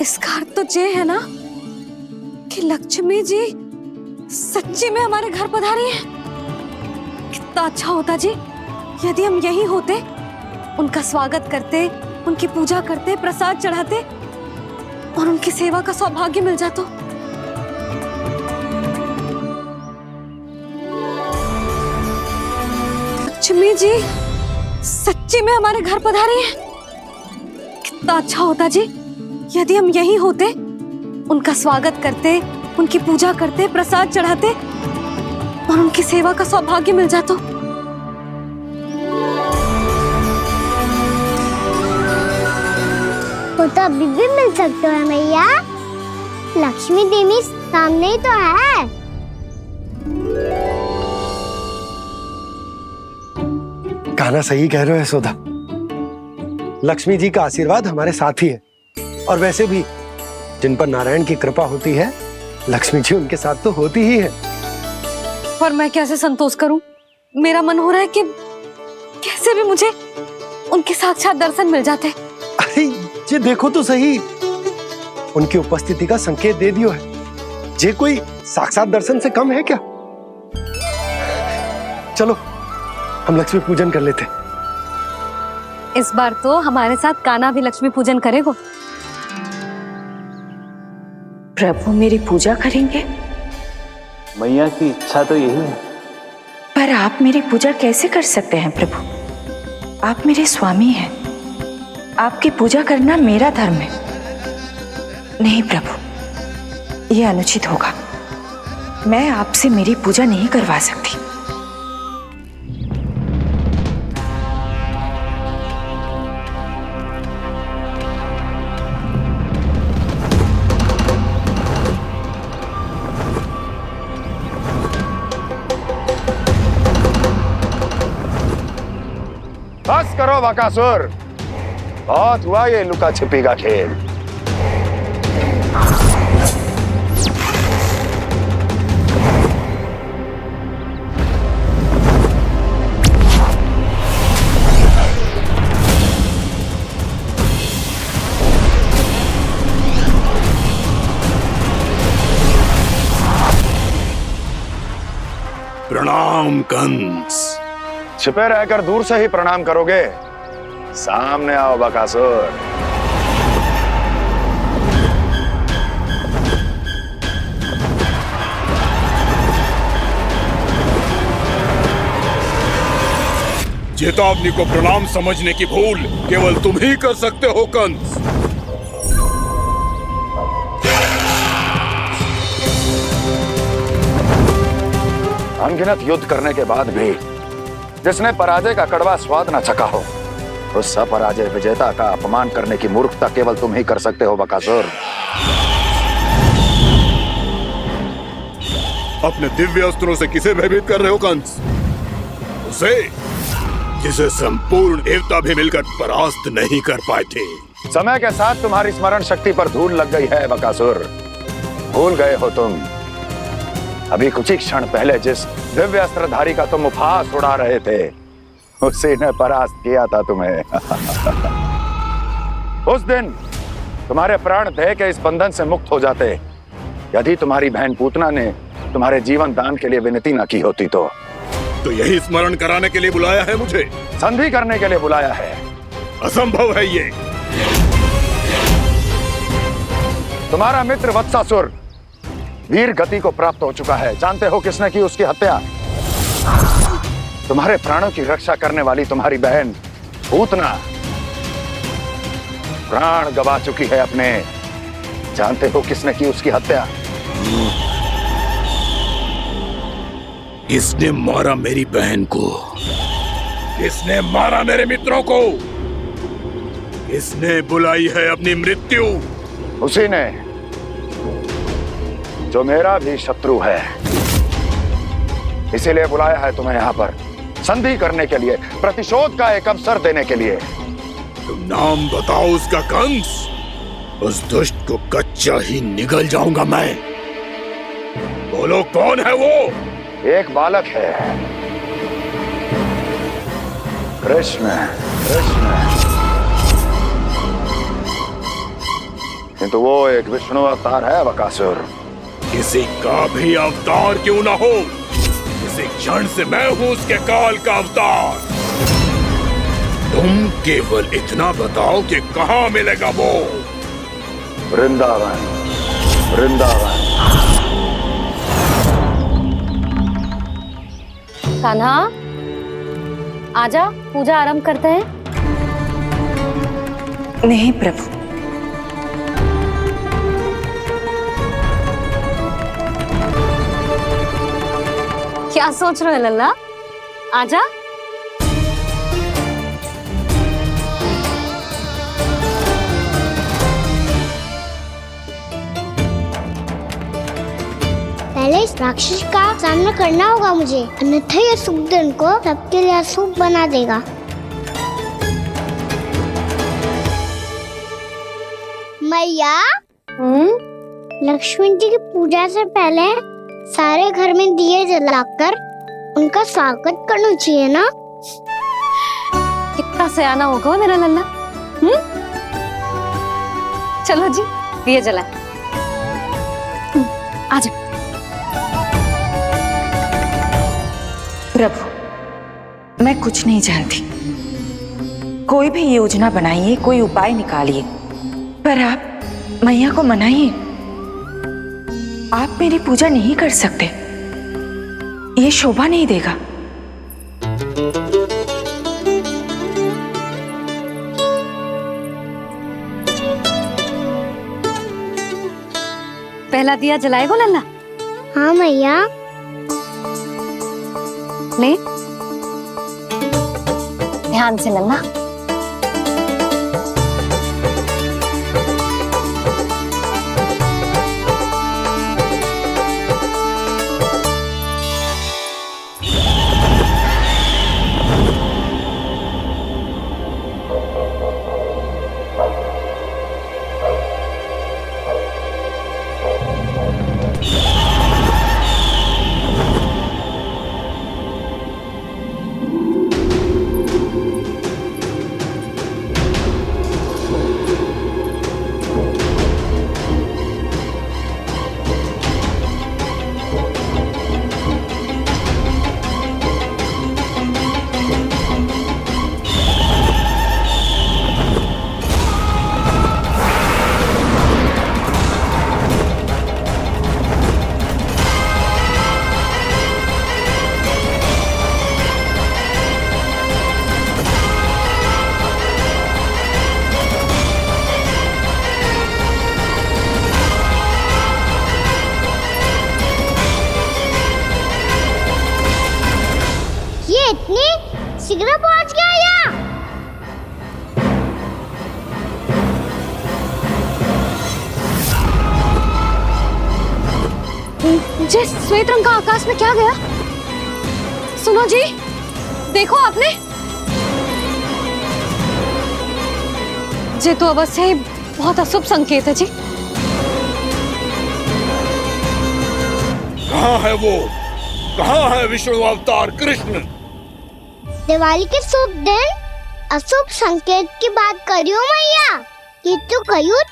Speaker 7: इसका अर्थ तो ये है ना कि लक्ष्मी जी सच्ची में हमारे घर पधारी है। कितना अच्छा होता जी यदि हम यही होते, उनका स्वागत करते, उनकी पूजा करते, प्रसाद चढ़ाते और उनकी सेवा का सौभाग्य मिल जाता। लक्ष्मी जी सच्ची में हमारे घर पधारी है। कितना अच्छा होता जी यदि हम यही होते, उनका स्वागत करते, उनकी पूजा करते, प्रसाद चढ़ाते और उनकी सेवा का सौभाग्य मिल जाता।
Speaker 1: वो तो अभी भी मिल सकते हैं मैया, लक्ष्मी देवी सामने ही तो है।
Speaker 8: कान्हा सही कह रहे हो यशोदा, लक्ष्मी जी का आशीर्वाद हमारे साथ ही है, और वैसे भी जिन पर नारायण की कृपा होती है, लक्ष्मी जी उनके साथ तो होती ही है।
Speaker 7: पर मैं कैसे संतोष करूं? मेरा मन हो रहा है कि कैसे भी मुझे उनके साक्षात दर्शन मिल जाते।
Speaker 8: अरे ये देखो तो सही, उनकी उपस्थिति का संकेत दे दियो है। ये कोई साक्षात दर्शन से कम है क्या? चलो हम लक्ष्मी पूजन कर लेते।
Speaker 7: इस बार तो हमारे साथ कान्हा भी लक्ष्मी पूजन करेगा।
Speaker 14: प्रभु मेरी पूजा करेंगे?
Speaker 15: मैया की इच्छा तो यही है।
Speaker 14: पर आप मेरी पूजा कैसे कर सकते हैं प्रभु? आप मेरे स्वामी हैं, आपकी पूजा करना मेरा धर्म है। नहीं प्रभु, यह अनुचित होगा। मैं आपसे मेरी पूजा नहीं करवा सकती।
Speaker 3: बस करो बकासुर, बहुत हुआ ये लुका छिपी का खेल।
Speaker 18: प्रणाम कंस।
Speaker 3: छिपे रहकर दूर से ही प्रणाम करोगे? सामने आओ बकासुर।
Speaker 18: चेतावनी को प्रणाम समझने की भूल केवल तुम ही कर सकते हो कंस।
Speaker 3: अनगिनत युद्ध करने के बाद भी जिसने पराजय का कड़वा स्वाद न चखा हो, उस अपराजय विजेता का अपमान करने की मूर्खता केवल तुम ही कर सकते हो बकासुर।
Speaker 18: अपने दिव्य अस्त्रों से किसे भयभीत कर रहे हो कंस? उसे जिसे संपूर्ण देवता भी मिलकर परास्त नहीं कर पाए थे।
Speaker 3: समय के साथ तुम्हारी स्मरण शक्ति पर धूल लग गई है बकासुर। भूल गए हो तुम अभी कुछ ही क्षण पहले जिस दिव्य अस्त्रधारी का तुम उपहास उड़ा रहे थे, उसी ने परास्त किया था तुम्हें। उस दिन तुम्हारे प्राण देह के इस बंधन से मुक्त हो जाते यदि तुम्हारी बहन पूतना ने तुम्हारे जीवन दान के लिए विनती न की होती तो
Speaker 18: यही स्मरण कराने के लिए बुलाया है मुझे?
Speaker 3: संधि करने के लिए बुलाया है।
Speaker 18: असंभव है ये।
Speaker 3: तुम्हारा मित्र वत्सासुर वीर गति को प्राप्त हो चुका है। जानते हो किसने की उसकी हत्या? तुम्हारे प्राणों की रक्षा करने वाली तुम्हारी बहन पूतना प्राण गवा चुकी है अपने। जानते हो किसने की उसकी हत्या?
Speaker 18: किसने मारा मेरी बहन को? किसने मारा मेरे मित्रों को? किसने बुलाई है अपनी मृत्यु?
Speaker 3: उसी ने जो मेरा भी शत्रु है। इसीलिए बुलाया है तुम्हें यहाँ पर संधि करने के लिए, प्रतिशोध का एक अवसर देने के लिए।
Speaker 18: तुम नाम बताओ उसका कंस। उस दुष्ट को कच्चा ही निगल जाऊंगा मैं। बोलो कौन है वो?
Speaker 3: एक बालक है, कृष्ण। किंतु वो एक विष्णु अवतार है बकासुर।
Speaker 18: किसी का भी अवतार क्यों ना हो, इसी क्षण से मैं हूं उसके काल का अवतार। तुम केवल इतना बताओ कि कहां मिलेगा वो?
Speaker 3: वृंदावन। वृंदावन।
Speaker 7: कान्हा, आजा, पूजा आरंभ करते हैं।
Speaker 14: नहीं प्रभु,
Speaker 7: क्या सोच रहे हो लल्ला? आजा।
Speaker 1: पहले इस राक्षस का सामना करना होगा मुझे, अन्यथा ये शुभ दिन को सबके लिए अशुभ बना देगा। मैया, लक्ष्मी जी की पूजा से पहले सारे घर में दिए जलाकर उनका स्वागत करना चाहिए ना?
Speaker 7: कितना सयाना होगा मेरा लल्ला। चलो जी, दिए जलाए। आजा।
Speaker 14: प्रभु, मैं कुछ नहीं जानती। कोई भी योजना बनाइए, कोई उपाय निकालिए, पर आप मैया को मनाइए। आप मेरी पूजा नहीं कर सकते, ये शोभा नहीं देगा।
Speaker 7: पहला दिया जलाएगो लल्ला?
Speaker 1: हाँ मैया।
Speaker 7: ले, ध्यान से लल्ला।
Speaker 1: शीघ्र पहुंच गया यहाँ।
Speaker 7: जिस श्वेत रंग का आकाश में क्या गया? सुनो जी, देखो आपने, ये तो अवश्य ही बहुत अशुभ संकेत है जी।
Speaker 18: कहाँ है वो? कहाँ है विष्णु अवतार कृष्ण?
Speaker 1: दिवाली के शुभ दिन अशुभ संकेत की बात करियो मैया। ये तो कयूर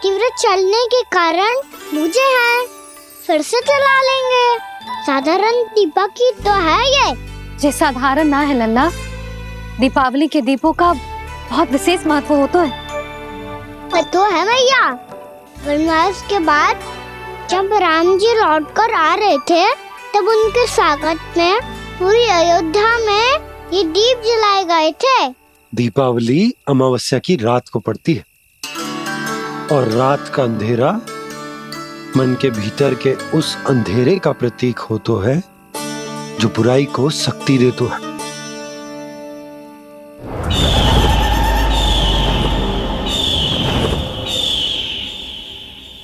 Speaker 1: तीव्र चलने के कारण मुझे है, फिर से चला लेंगे। साधारण दीपक ही तो है ये
Speaker 7: साधारण ना है लल्ला, दीपावली के दीपों का बहुत विशेष महत्व होता है।
Speaker 1: तो है मैया, वनवास के बाद जब राम जी लौटकर आ रहे थे तब उनके स्वागत में पूरी अयोध्या में ये दीप जलाए गए थे।
Speaker 8: दीपावली अमावस्या की रात को पड़ती है और रात का अंधेरा मन के भीतर के उस अंधेरे का प्रतीक होता है जो बुराई को शक्ति देता है।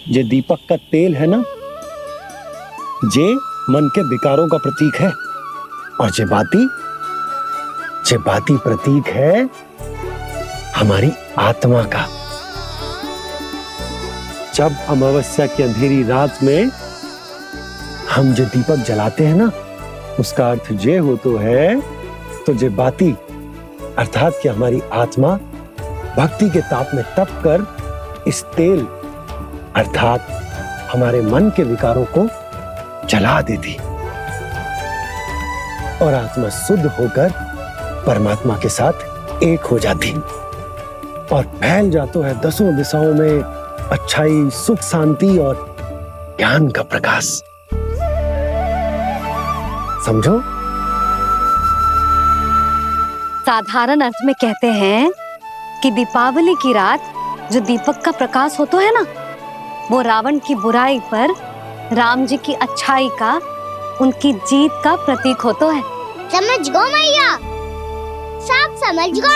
Speaker 8: ये दीपक का तेल है ना, जे मन के विकारों का प्रतीक है, और जे बाती प्रतीक है हमारी आत्मा का। जब अमावस्या की अंधेरी रात में हम जो दीपक जलाते हैं ना, उसका अर्थ ये हो तो है, तो जे बाती अर्थात कि हमारी आत्मा भक्ति के ताप में तप कर इस तेल अर्थात हमारे मन के विकारों को जला देती और आत्मा शुद्ध होकर परमात्मा के साथ एक हो जाती और फैल जाता है दसों दिशाओं में अच्छाई, सुख, शांति और ज्ञान का प्रकाश। समझो?
Speaker 7: साधारण अर्थ में कहते हैं कि दीपावली की रात जो दीपक का प्रकाश होता है ना, वो रावण की बुराई पर राम जी की अच्छाई का, उनकी जीत का प्रतीक होता है।
Speaker 1: समझ गो मैया, सब समझ गो।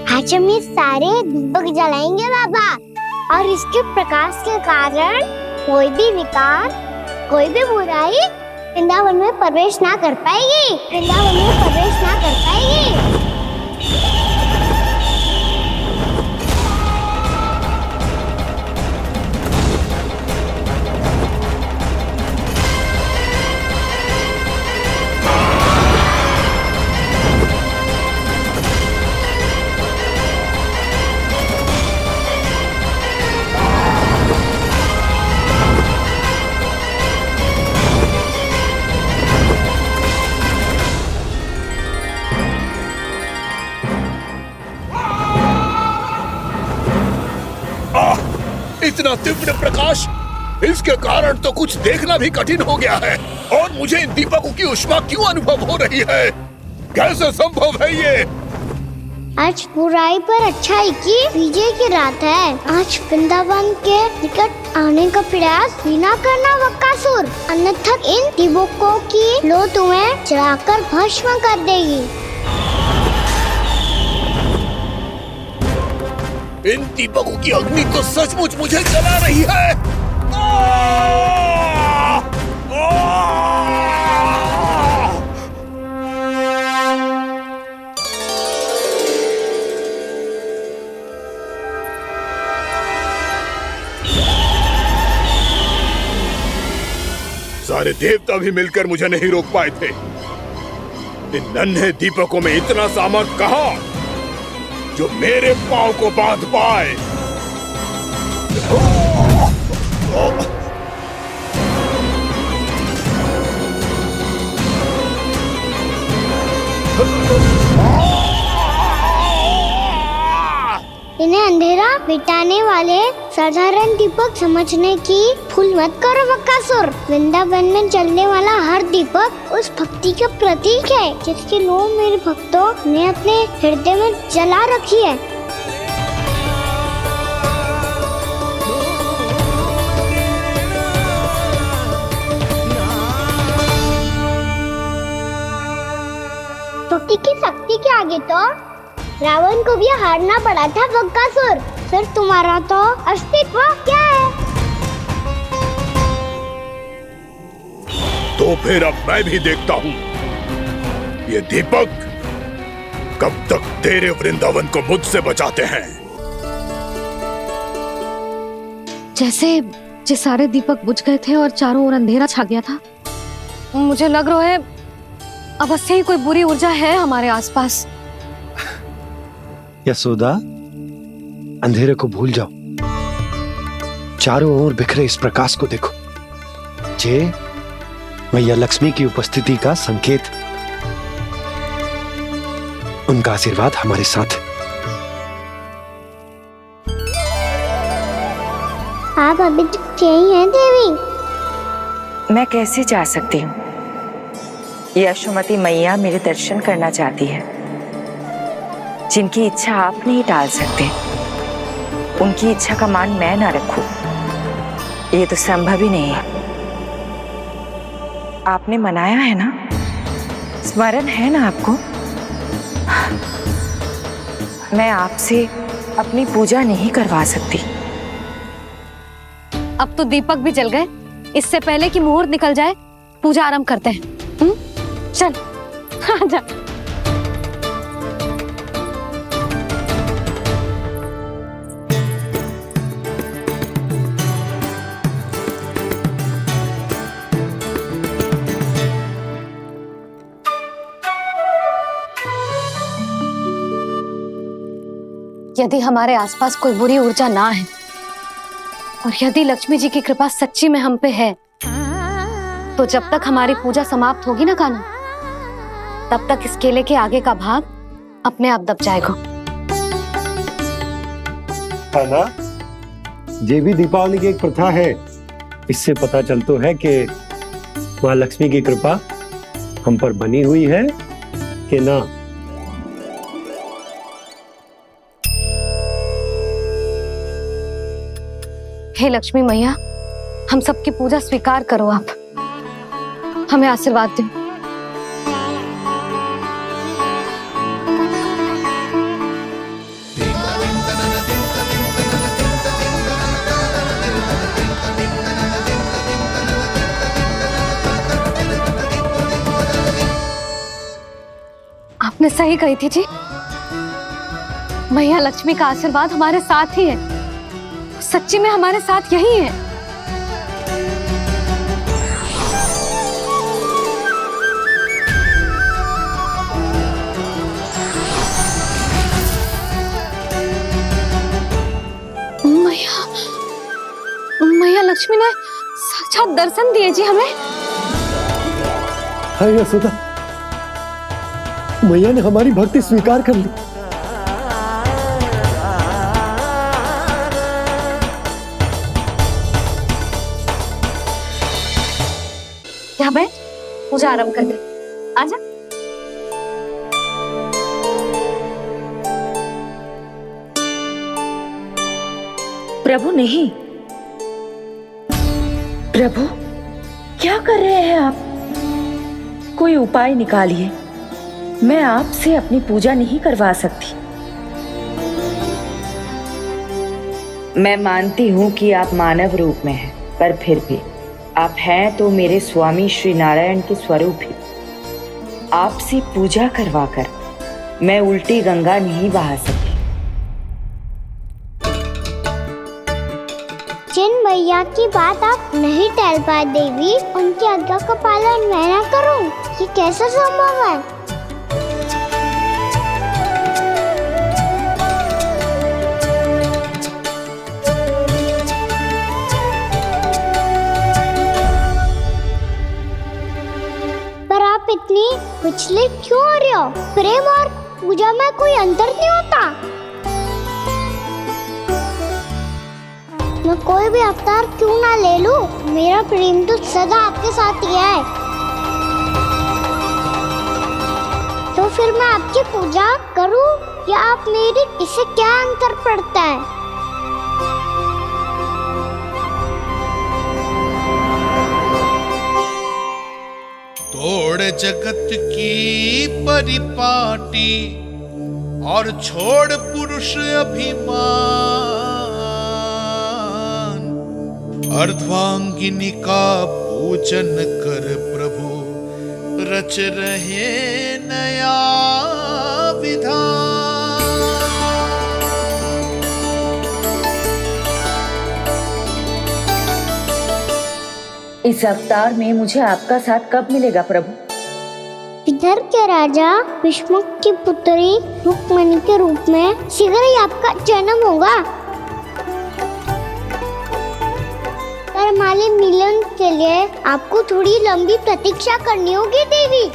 Speaker 1: आज हम ये सारे दीपक जलाएंगे बाबा, और इसके प्रकाश के कारण कोई भी विकार, कोई भी बुराई वृंदावन में प्रवेश ना कर पाएगी, वृंदावन में प्रवेश ना कर पाएगी।
Speaker 18: इतना तीव्र प्रकाश, इसके कारण तो कुछ देखना भी कठिन हो गया है। और मुझे इन दीपकों की उष्मा क्यों अनुभव हो रही है? कैसे संभव है ये?
Speaker 1: आज बुराई पर अच्छाई की विजय की रात है। आज वृंदावन के निकट आने का प्रयास भी ना करना बकासुर, अन्यथा इन दीपकों की लो तुम्हें जलाकर भस्म कर देगी।
Speaker 18: इन दीपकों की अग्नि तो सचमुच मुझे जला रही है। सारे देवता भी मिलकर मुझे नहीं रोक पाए थे। इन नन्हे दीपकों में इतना सामर्थ कहां जो मेरे पांव को बांध पाए।
Speaker 1: इन्हें अंधेरा मिटाने वाले साधारण दीपक समझने की भूल मत करो बकासुर। वृंदावन में जलने वाला हर दीपक उस भक्ति का प्रतीक है जिसकी लो मेरे भक्तों ने अपने हृदय में जला रखी है। स्तुति की शक्ति के आगे तो रावण को भी हारना पड़ा था बकासुर, फिर तुम्हारा तो अस्तित्व क्या है?
Speaker 19: तो फिर अब मैं भी देखता हूं ये दीपक कब तक तेरे वृंदावन को मुझसे बचाते हैं।
Speaker 7: जैसे सारे दीपक बुझ गए थे और चारों ओर अंधेरा छा गया था, मुझे लग रहा है अवश्य ही कोई बुरी ऊर्जा है हमारे आसपास।
Speaker 8: यशोदा, अंधेरे को भूल जाओ, चारों ओर बिखरे इस प्रकाश को देखो। जे मैया लक्ष्मी की उपस्थिति का संकेत, उनका आशीर्वाद हमारे साथ।
Speaker 1: आप अभी तक यही हैं देवी?
Speaker 14: मैं कैसे जा सकती हूँ? यशोमती मैया मेरे दर्शन करना चाहती है। जिनकी इच्छा आप नहीं टाल सकते, उनकी इच्छा का मान मैं ना रखूं, ये तो संभव ही नहीं है। आपने मनाया है ना, स्मरण है ना आपको? मैं आपसे अपनी पूजा नहीं करवा सकती।
Speaker 7: अब तो दीपक भी जल गए, इससे पहले कि मुहूर्त निकल जाए पूजा आरंभ करते हैं। चल आजा। यदि हमारे आसपास कोई बुरी ऊर्जा ना है और यदि लक्ष्मी जी की कृपा सच्ची में हम पे है, तो जब तक हमारी पूजा समाप्त होगी ना कान्हा, तब तक इस केले के आगे का भाग अपने आप दब जाएगा।
Speaker 8: है ना? ये भी दीपावली की एक प्रथा है। इससे पता चलता है कि माँ लक्ष्मी की कृपा हम पर बनी हुई है कि ना।
Speaker 7: हे लक्ष्मी मैया, हम सबकी पूजा स्वीकार करो, आप हमें आशीर्वाद दो। आपने सही कही थी जी, मैया लक्ष्मी का आशीर्वाद हमारे साथ ही है, सच्ची में हमारे साथ यही है। मैया लक्ष्मी ने साक्षात दर्शन दिए जी हमें।
Speaker 8: हाय यशोदा, मैया ने हमारी भक्ति स्वीकार कर ली।
Speaker 7: यहाँ बैठ, पूजा आरंभ कर दे। आजा।
Speaker 14: प्रभु नहीं, प्रभु क्या कर रहे हैं आप? कोई उपाय निकालिए, मैं आपसे अपनी पूजा नहीं करवा सकती। मैं मानती हूँ कि आप मानव रूप में हैं, पर फिर भी आप हैं तो मेरे स्वामी श्री नारायण के स्वरूप ही। आपसे पूजा करवाकर मैं उल्टी गंगा नहीं बहा सकती।
Speaker 1: जिन भैया की बात आप नहीं टाल पाए देवी, उनकी आज्ञा का पालन मैं ना करूं, ये कैसे संभव है? पर आप इतनी विचलित क्यों हो रहे हो? प्रेम और पूजा में कोई अंतर नहीं होता। मैं कोई भी अवतार क्यों ना ले लूं, मेरा प्रेम तो सदा आपके साथ ही है। तो फिर मैं आपकी पूजा करूं या आप मेरी, इससे क्या अंतर पड़ता है?
Speaker 16: तोड़ जगत की परिपाटी और छोड़ पुरुष अभिमान, अर्धांगिनी का पूजन कर प्रभु रच रहे नया विधान।
Speaker 14: इस अवतार में मुझे आपका साथ कब मिलेगा प्रभु?
Speaker 1: इधर के राजा भीष्म की पुत्री रुक्मिणी के रूप में शीघ्र ही आपका जन्म होगा। पर हमारे मिलन के लिए आपको थोड़ी लंबी प्रतीक्षा करनी होगी देवी,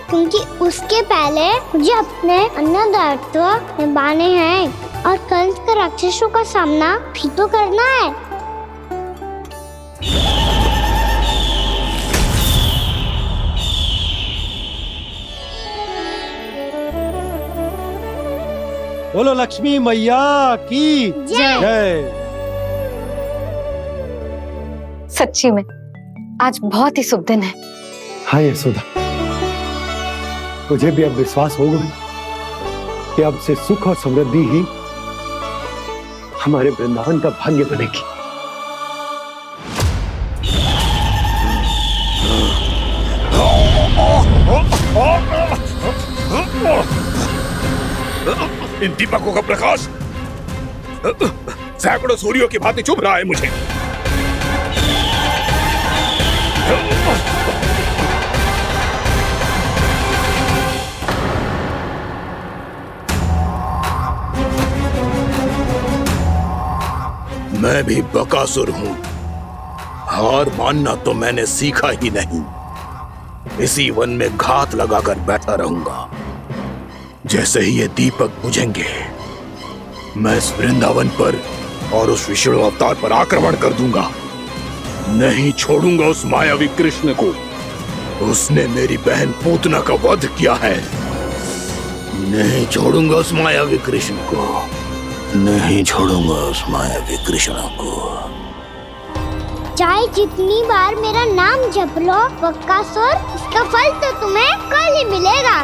Speaker 1: क्योंकि उसके पहले मुझे अपने अन्य दायित्व निभाने हैं और कंस के राक्षसों का सामना भी तो करना है।
Speaker 8: बोलो लक्ष्मी मैया की जय।
Speaker 7: सच्ची में आज बहुत ही शुभ दिन है।
Speaker 8: हाँ यशोदा, मुझे भी अब विश्वास हो गया कि अब से सुख और समृद्धि ही हमारे वृंदावन का भाग्य बनेगी।
Speaker 19: इन दीपकों का प्रकाश सैकड़ों सूर्यों की भांति चुभ रहा है मुझे। मैं भी बकासुर हूं, हार मानना तो मैंने सीखा ही नहीं। इसी वन में घात लगाकर बैठा रहूंगा। जैसे ही ये दीपक बुझेंगे, मैं इस वृंदावन पर और उस विष्णु अवतार पर आक्रमण कर दूंगा। नहीं छोड़ूंगा उस मायावी कृष्ण को। उसने मेरी बहन पूतना का वध किया है। नहीं छोड़ूंगा उस मायावी कृष्ण को। नहीं छोड़ूंगा उस मायावी कृष्ण को।
Speaker 1: चाहे जितनी बार मेरा नाम जप लो बकासुर, इसका फल तो तुम्हें कल ही मिलेगा।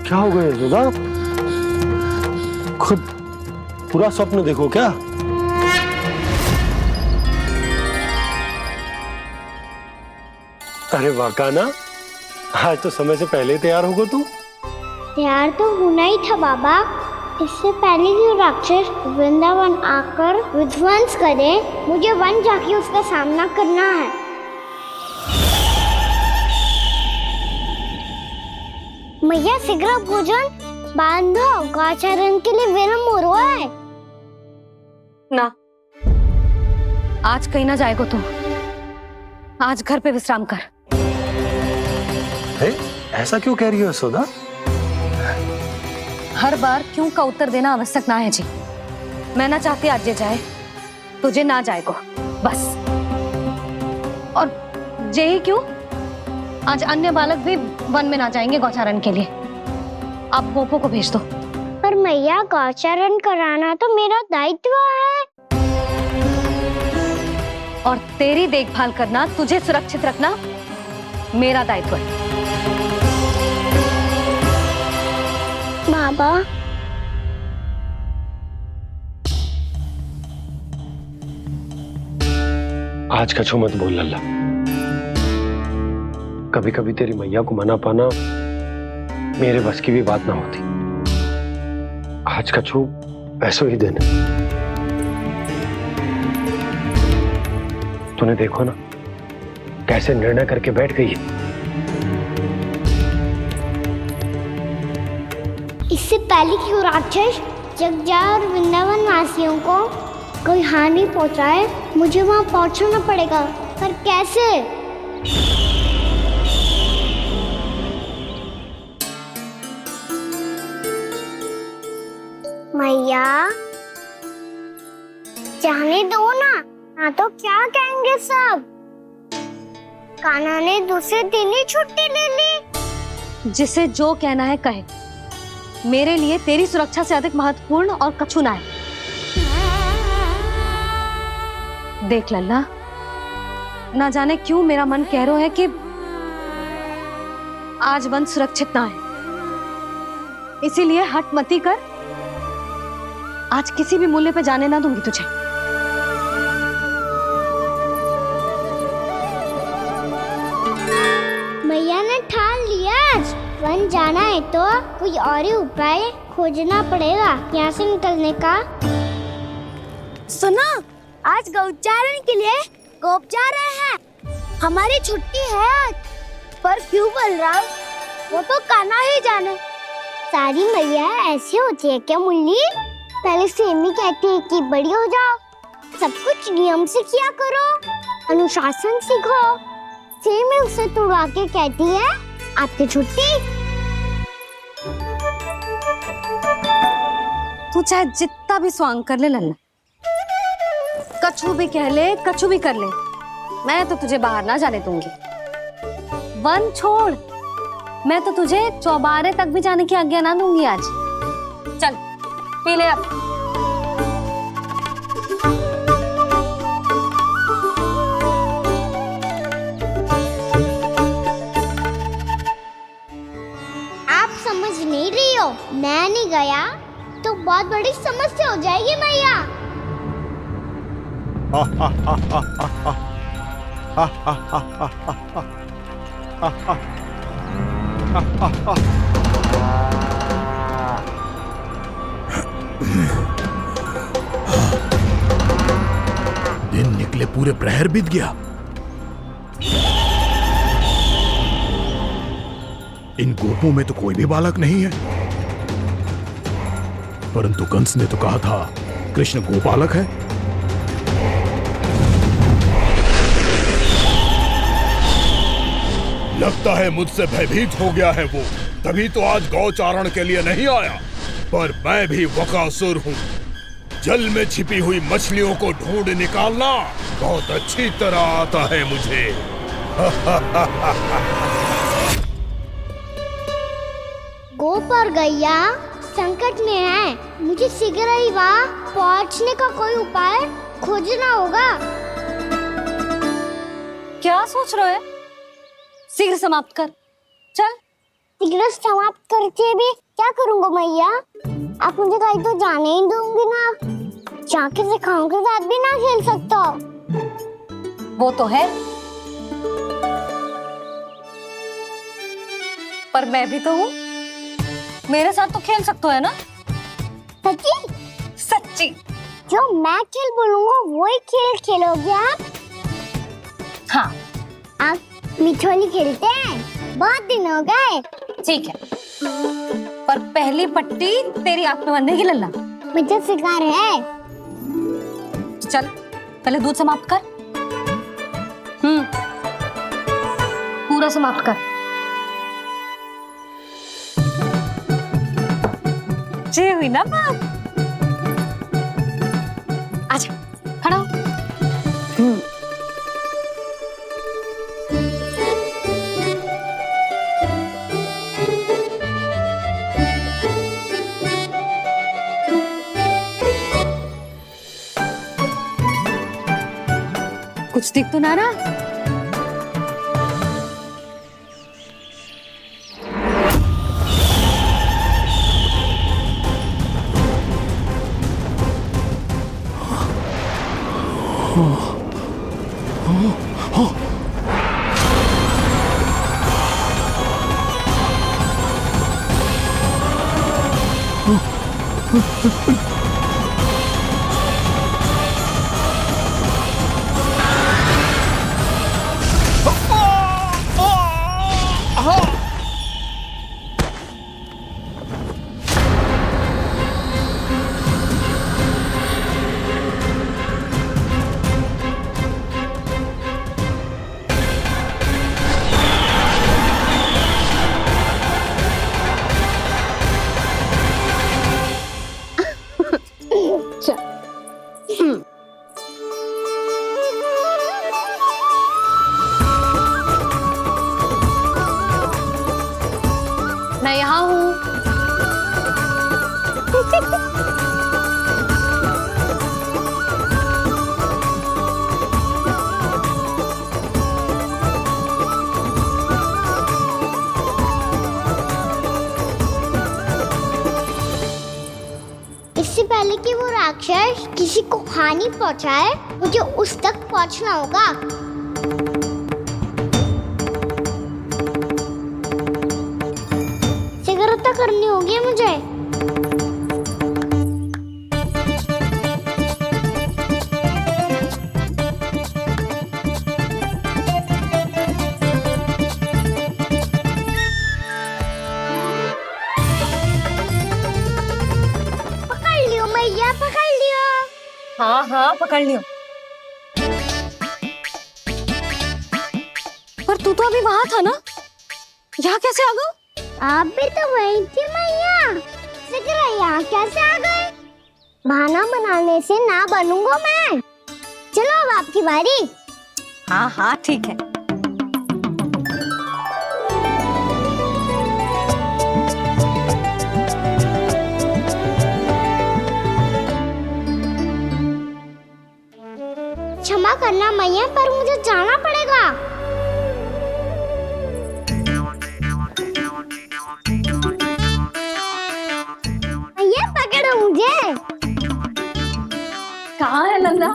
Speaker 8: क्या हो गया यशोदा? खुद पूरा स्वप्न देखो क्या? अरे वाह कान्हा, आज तो समय से पहले तैयार होगा तू।
Speaker 1: तैयार तो होना ही था बाबा। इससे पहले कि राक्षस वृंदावन आकर विध्वंस करे, मुझे वन जाके उसका सामना करना है। मैया शीघ्र भोजन बांधो, गौचरण के लिए विलंब हो रहा है।
Speaker 7: ना, आज कहीं ना जाएगा तुम। आज घर पे विश्राम कर।
Speaker 8: ऐसा क्यों कह रही हो यशोदा?
Speaker 7: हर बार क्यों का उत्तर देना आवश्यक ना है जी। मैं ना चाहती आज ये जाए, तुझे ना जाएगा बस। और यही क्यों, आज अन्य बालक भी वन में ना जाएंगे गौचारण के लिए। आप गोपो को भेज दो।
Speaker 1: पर मैया गौचारण कराना तो मेरा दायित्व है।
Speaker 7: और तेरी देखभाल करना, तुझे सुरक्षित रखना मेरा दायित्व है।
Speaker 1: बाबा,
Speaker 8: आज कछु मत बोल लल्ला। कभी कभी तेरी मैया को मना पाना मेरे बस की भी बात ना होती। आज कछु ऐसो ही दिन है। तूने देखो ना कैसे निर्णय करके बैठ गई है।
Speaker 1: इससे पहले कि वो राक्षस जगजा और वृंदावन वासियों को कोई हानि पहुंचाए, मुझे वहां पहुंचना पड़ेगा। पर कैसे? मैया जाने दो ना तो क्या कहेंगे सब। कान्हा ने दूसरे दिन ही छुट्टी ले ली।
Speaker 7: जिसे जो कहना है कहे, मेरे लिए तेरी सुरक्षा से अधिक महत्वपूर्ण और कछु ना है। देख लल्ला, ना जाने क्यों मेरा मन कह रहा है कि आज वन सुरक्षित ना है, इसीलिए हट मती कर। आज किसी भी मूल्य पे जाने ना दूंगी तुझे।
Speaker 1: मैया ने ठान लिया, आज वन जाना है तो कोई और ही उपाय खोजना पड़ेगा यहाँ से निकलने का।
Speaker 2: सुनो, आज गौचारण के लिए गोप जा रहे हैं। हमारी छुट्टी है आज। पर क्यों बलराम? वो तो कान्हा ही जाने।
Speaker 1: सारी मैया ऐसी होती है क्या मुल्ली? पहले सेमी कहती है कि बड़ी हो जाओ, सब कुछ नियम से किया करो, अनुशासन सीखो। सेमी उसे तुड़वा के कहती है आपकी छुट्टी।
Speaker 7: तू चाहे जितना भी स्वांग कर ले लल्ला, कछु भी कह ले, कछु भी कर ले, मैं तो तुझे बाहर ना जाने दूंगी। वन छोड़, मैं तो तुझे चौबारे तक भी जाने की आज्ञा ना दूंगी आज। चल पी ले अब।
Speaker 1: आप समझ नहीं रही हो, मैं नहीं गया तो बहुत बड़ी समस्या हो जाएगी मैया।
Speaker 19: दिन निकले पूरे प्रहर बीत गया। इन गोपों में तो कोई भी बालक नहीं है, परंतु कंस ने तो कहा था कृष्ण गोपालक है। लगता है मुझसे भयभीत हो गया है वो, तभी तो आज गौचारण के लिए नहीं आया। पर मैं भी वकासुर हूँ, जल में छिपी हुई मछलियों को ढूंढ निकालना बहुत अच्छी तरह आता है मुझे।
Speaker 1: गोप और गैया संकट में है, मुझे शीघ्र ही वहाँ पहुँचने का कोई उपाय खोजना होगा।
Speaker 7: क्या सोच रहे हो? शीघ्र समाप्त कर, चल।
Speaker 1: शीघ्र समाप्त करके भी क्या करूँगा मैया? आप मुझे कहीं तो जाने ही दूंगी ना, जाके सिखाओं के साथ भी ना खेल सकता।
Speaker 7: वो तो है, पर मैं भी तो हूँ, मेरे साथ तो खेल सकते हो है ना?
Speaker 1: सच्ची?
Speaker 7: सच्ची।
Speaker 1: जो मैं खेल बोलूँगा वही खेल खेलोगे आप?
Speaker 7: हाँ।
Speaker 1: आप मिठोली खेलते हैं? बहुत दिन हो गए।
Speaker 7: ठीक है, पर पहली पट्टी तेरी आंख में बंधेगी लल्ला।
Speaker 1: मुझे शिकार है।
Speaker 7: चल पहले दूध समाप्त कर। पूरा समाप्त कर। जे हुई ना बात। आजा, खड़ा हो। कुछ दिख तो ना रहा।
Speaker 1: पहले कि वो राक्षस किसी को हानि पहुंचाए, मुझे उस तक पहुंचना होगा। सिगरेट करनी होगी मुझे।
Speaker 7: हाँ हाँ पकड़ लियो। पर तू तो अभी वहां था ना, यहाँ कैसे आ गई?
Speaker 1: आप भी तो वही थी मैया। सिकरा यहाँ कैसे आ गए? बहाना बनाने से ना बनूंगा मैं। चलो अब आपकी बारी।
Speaker 7: हाँ हाँ ठीक है।
Speaker 1: क्षमा करना मैया, पर मुझे जाना पड़ेगा। मैया पकड़ो मुझे।
Speaker 7: कहाँ है नंदा?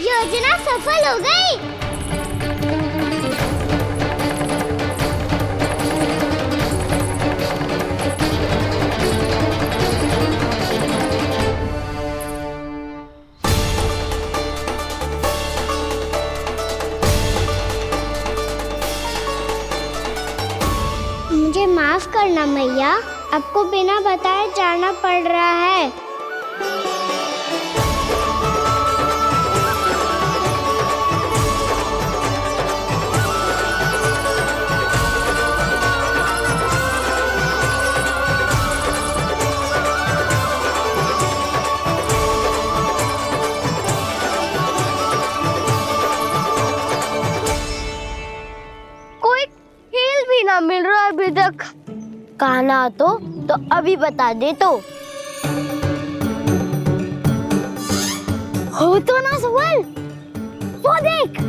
Speaker 1: योजना सफल हो गई। मुझे माफ करना मैया, आपको बिना बताए जाना पड़ रहा है।
Speaker 2: मिल रहा है अभी तक। कहना तो अभी बता दे तो। हो तो ना सवाल, वो देख।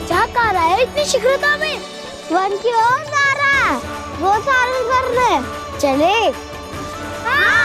Speaker 2: क्या कर रहा है इतनी शीघ्रता में?
Speaker 1: वन की ओर जा रहा है, वो सारे कर रहे।
Speaker 2: चले।
Speaker 1: हाँ।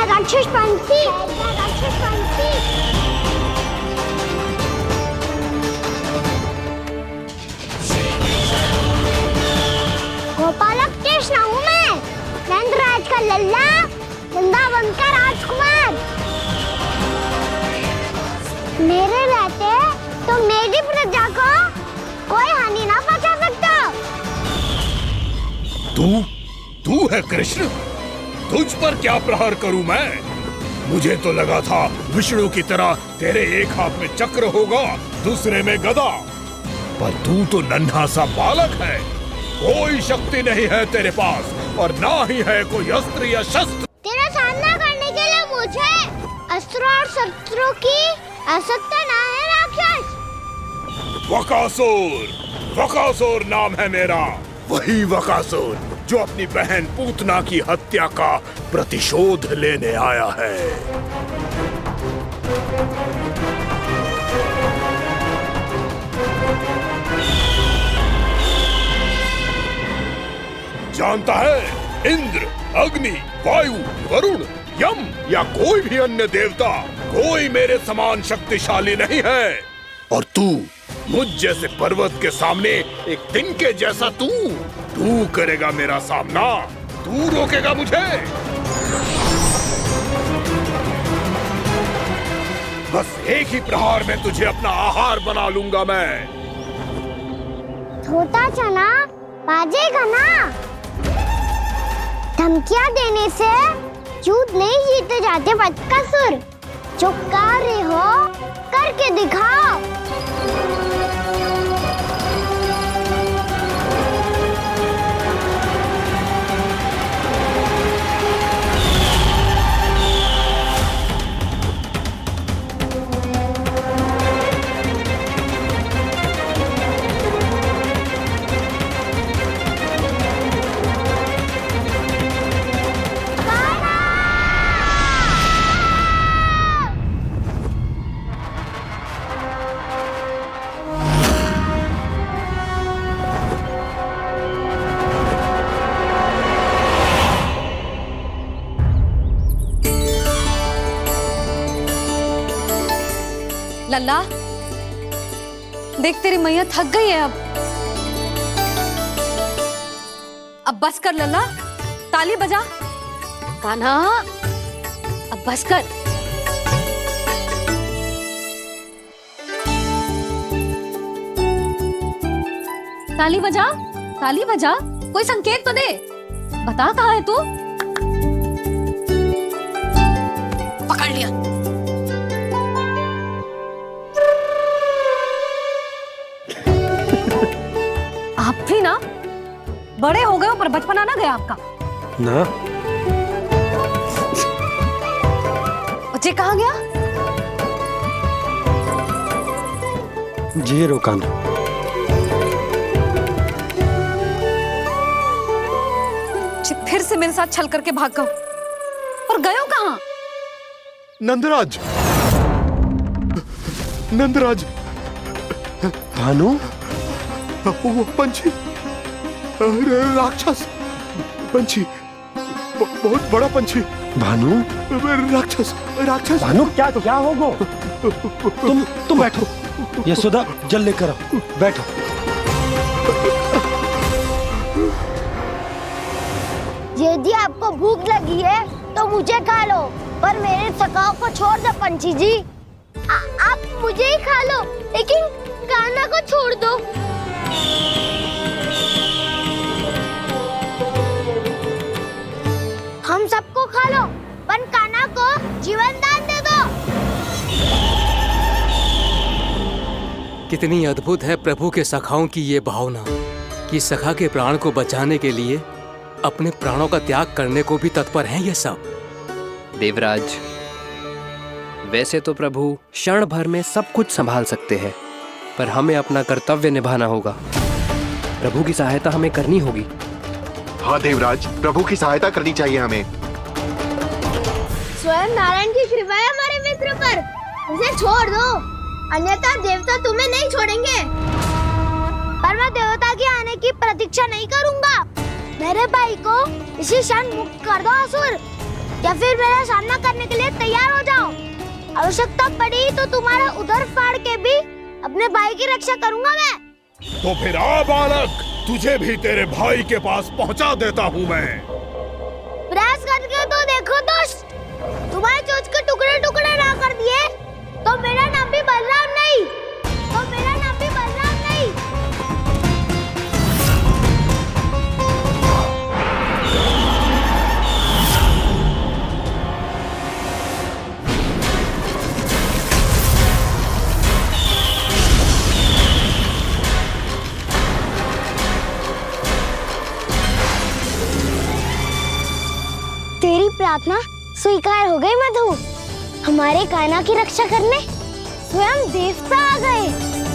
Speaker 1: राक्षस पंछी, राक्षस पंछी। गोपालक कृष्ण हूँ मैं, नंदराज का लल्ला, वृंदावन का राजकुमार। मेरे रहते तो मेरी प्रजा को कोई हानि ना पहुंचा सकता।
Speaker 19: तू है कृष्ण? तुझ पर क्या प्रहार करूं मैं? मुझे तो लगा था विष्णु की तरह तेरे एक हाथ में चक्र होगा, दूसरे में गदा। पर तू तो नन्हा सा बालक है, कोई शक्ति नहीं है तेरे पास और ना ही है कोई अस्त्र या शस्त्र।
Speaker 1: तेरा सामना करने के लिए मुझे अस्त्र और शस्त्रों की आवश्यकता ना है राक्षस।
Speaker 19: वकासुर, वकासुर नाम है मेरा, वही वकासुर जो अपनी बहन पूतना की हत्या का प्रतिशोध लेने आया है। जानता है, इंद्र अग्नि, वायु, वरुण, यम या कोई भी अन्य देवता, कोई मेरे समान शक्तिशाली नहीं है। और तू मुझ जैसे पर्वत के सामने एक तिनके जैसा तू करेगा मेरा सामना? तू रोकेगा मुझे? बस एक ही प्रहार में तुझे अपना आहार बना लूंगा मैं।
Speaker 1: छोटा चना बाजेगा ना। धमकियां देने से युद्ध नहीं जीते जाते बदकसूर। जो कार्य हो करके दिखाओ।
Speaker 7: लल्ला, देख तेरी मैया थक गई है अब बस कर लल्ला, ताली बजा। कान्हा, अब बस कर। ताली बजा, ताली बजा, कोई संकेत तो दे। बता कहाँ है तू? पकड़ लिया। आप भी ना बड़े हो गए हो पर बचपना ना गया आपका
Speaker 8: ना।
Speaker 7: बच्चे कहाँ गया?
Speaker 8: जी रोकान।
Speaker 7: फिर से मेरे साथ छल करके भाग गए और गए हो कहाँ?
Speaker 19: नंदराज, नंदराज।
Speaker 8: भानु,
Speaker 19: वो पंछी, राक्षस पंछी, बहुत बड़ा पंछी।
Speaker 8: भानु,
Speaker 19: राक्षस, राक्षस।
Speaker 8: भानु, क्या होगा? तुम बैठो। यशोदा, जल लेकर आओ। बैठो।
Speaker 1: यदि आपको भूख लगी है तो मुझे खा लो, पर मेरे सखाओं को छोड़ दो पंछी जी। आप मुझे ही खा लो, लेकिन कान्हा को छोड़ दो। हम सबको खा लो, पर कान्हा को जीवन दान दे दो।
Speaker 20: कितनी अद्भुत है प्रभु के सखाओं की ये भावना कि सखा के प्राण को बचाने के लिए अपने प्राणों का त्याग करने को भी तत्पर हैं ये सब।
Speaker 21: देवराज, वैसे तो प्रभु क्षण भर में सब कुछ संभाल सकते हैं, पर हमें अपना कर्तव्य निभाना होगा। प्रभु की सहायता हमें करनी होगी।
Speaker 13: हाँ देवराज, प्रभु की सहायता करनी चाहिए हमें।
Speaker 1: स्वयं नारायण की कृपा है हमारे मित्र पर, उसे छोड़ दो, अन्यथा देवता तुम्हें नहीं छोड़ेंगे। पर मैं देवता के आने की प्रतीक्षा नहीं करूंगा। मेरे भाई को इसी क्षण मुक्त कर दो असुर, या फिर मेरा सामना करने के लिए तैयार हो जाओ। आवश्यकता पड़ी तो तुम्हारा उदर फाड़ के भी अपने भाई की रक्षा करूंगा मैं।
Speaker 19: तो फिर आ बालक, तुझे भी तेरे भाई के पास पहुंचा देता हूँ मैं।
Speaker 1: प्रयास करके तो देखो दोस्त, तुम्हारे चोंच के टुकड़े टुकड़े ना कर दिए तो मेरा नाम भी बलराम नहीं, तो मेरा नाम भी बलराम नहीं। तेरी प्रार्थना स्वीकार हो गई मधु। हमारे कान्हा की रक्षा करने स्वयं देवता आ गए।